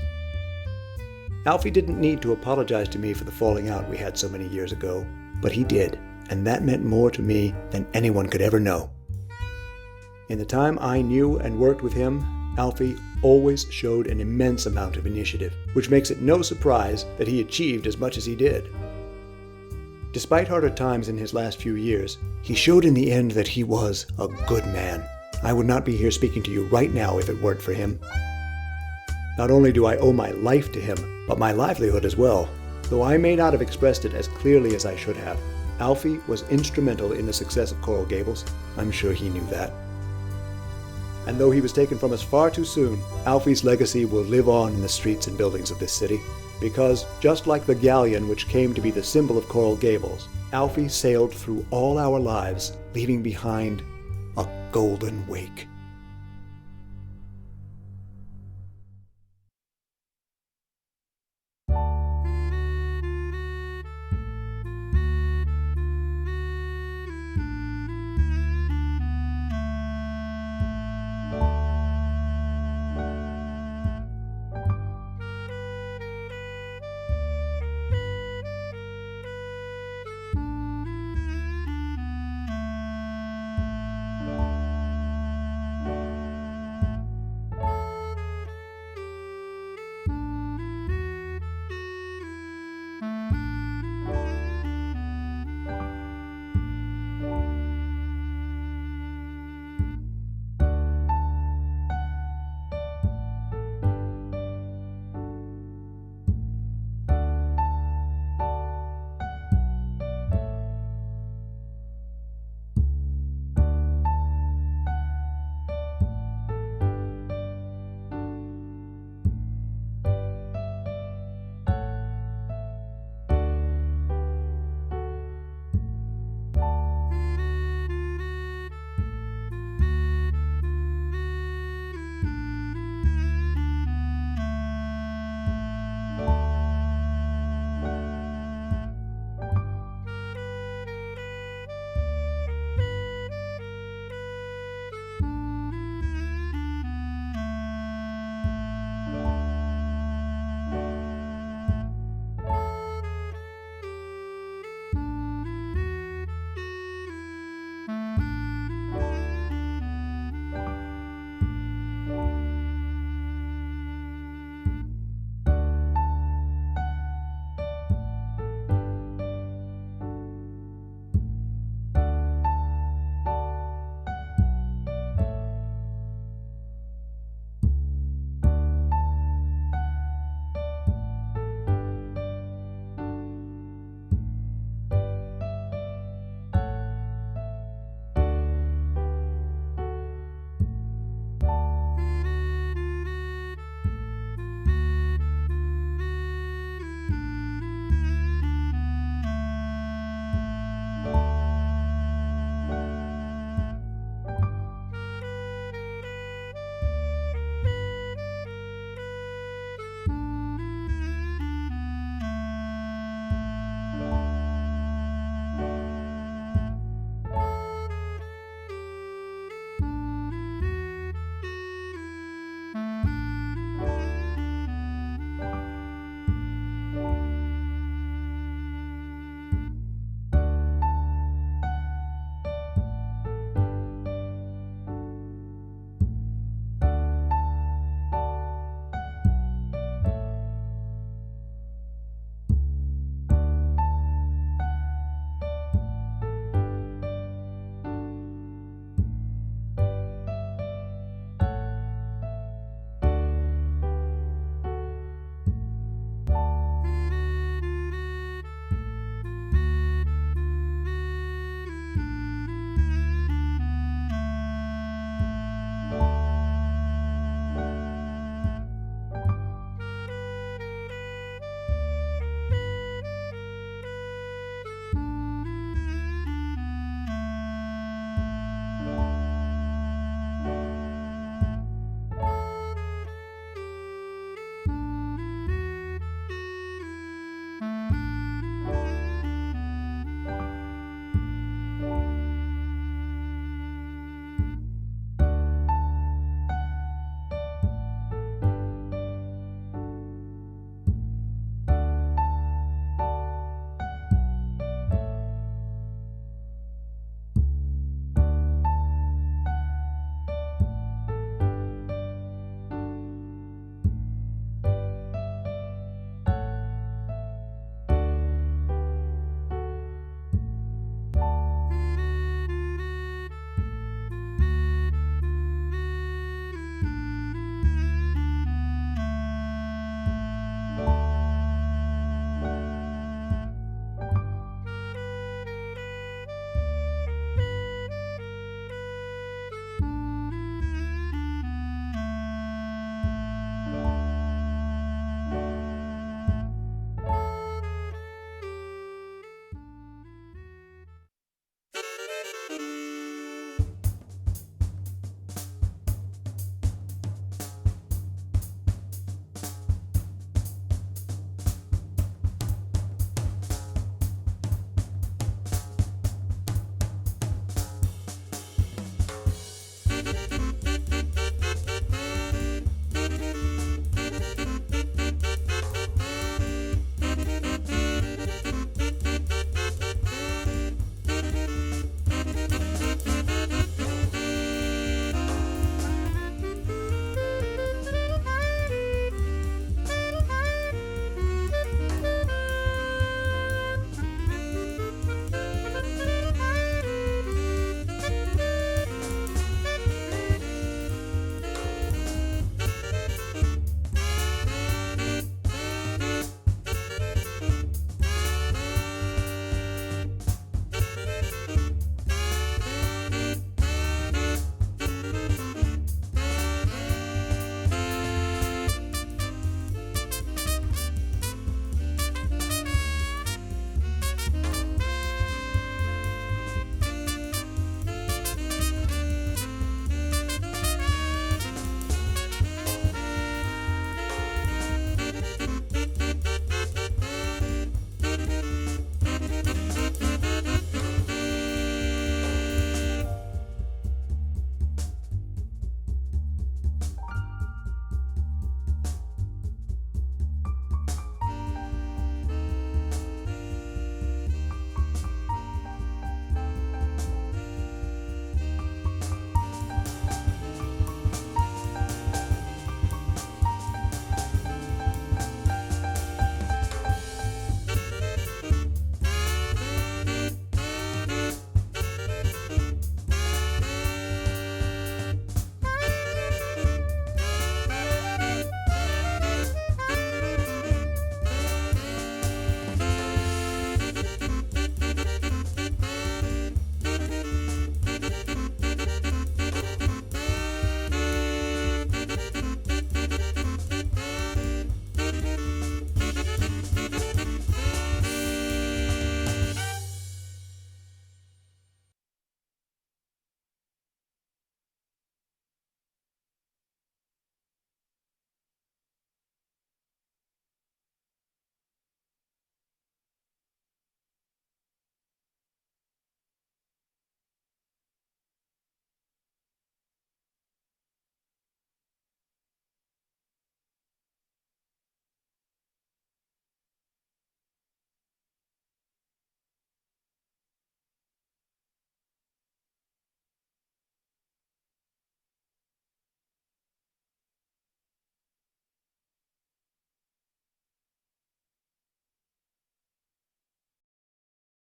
Alfie didn't need to apologize to me for the falling out we had so many years ago, but he did. And that meant more to me than anyone could ever know. In the time I knew and worked with him, Alfie always showed an immense amount of initiative, which makes it no surprise that he achieved as much as he did. Despite harder times in his last few years, he showed in the end that he was a good man. I would not be here speaking to you right now if it weren't for him. Not only do I owe my life to him, but my livelihood as well. Though I may not have expressed it as clearly as I should have, Alfie was instrumental in the success of Coral Gables. I'm sure he knew that. And though he was taken from us far too soon, Alfie's legacy will live on in the streets and buildings of this city. Because, just like the galleon which came to be the symbol of Coral Gables, Alfie sailed through all our lives, leaving behind a golden wake.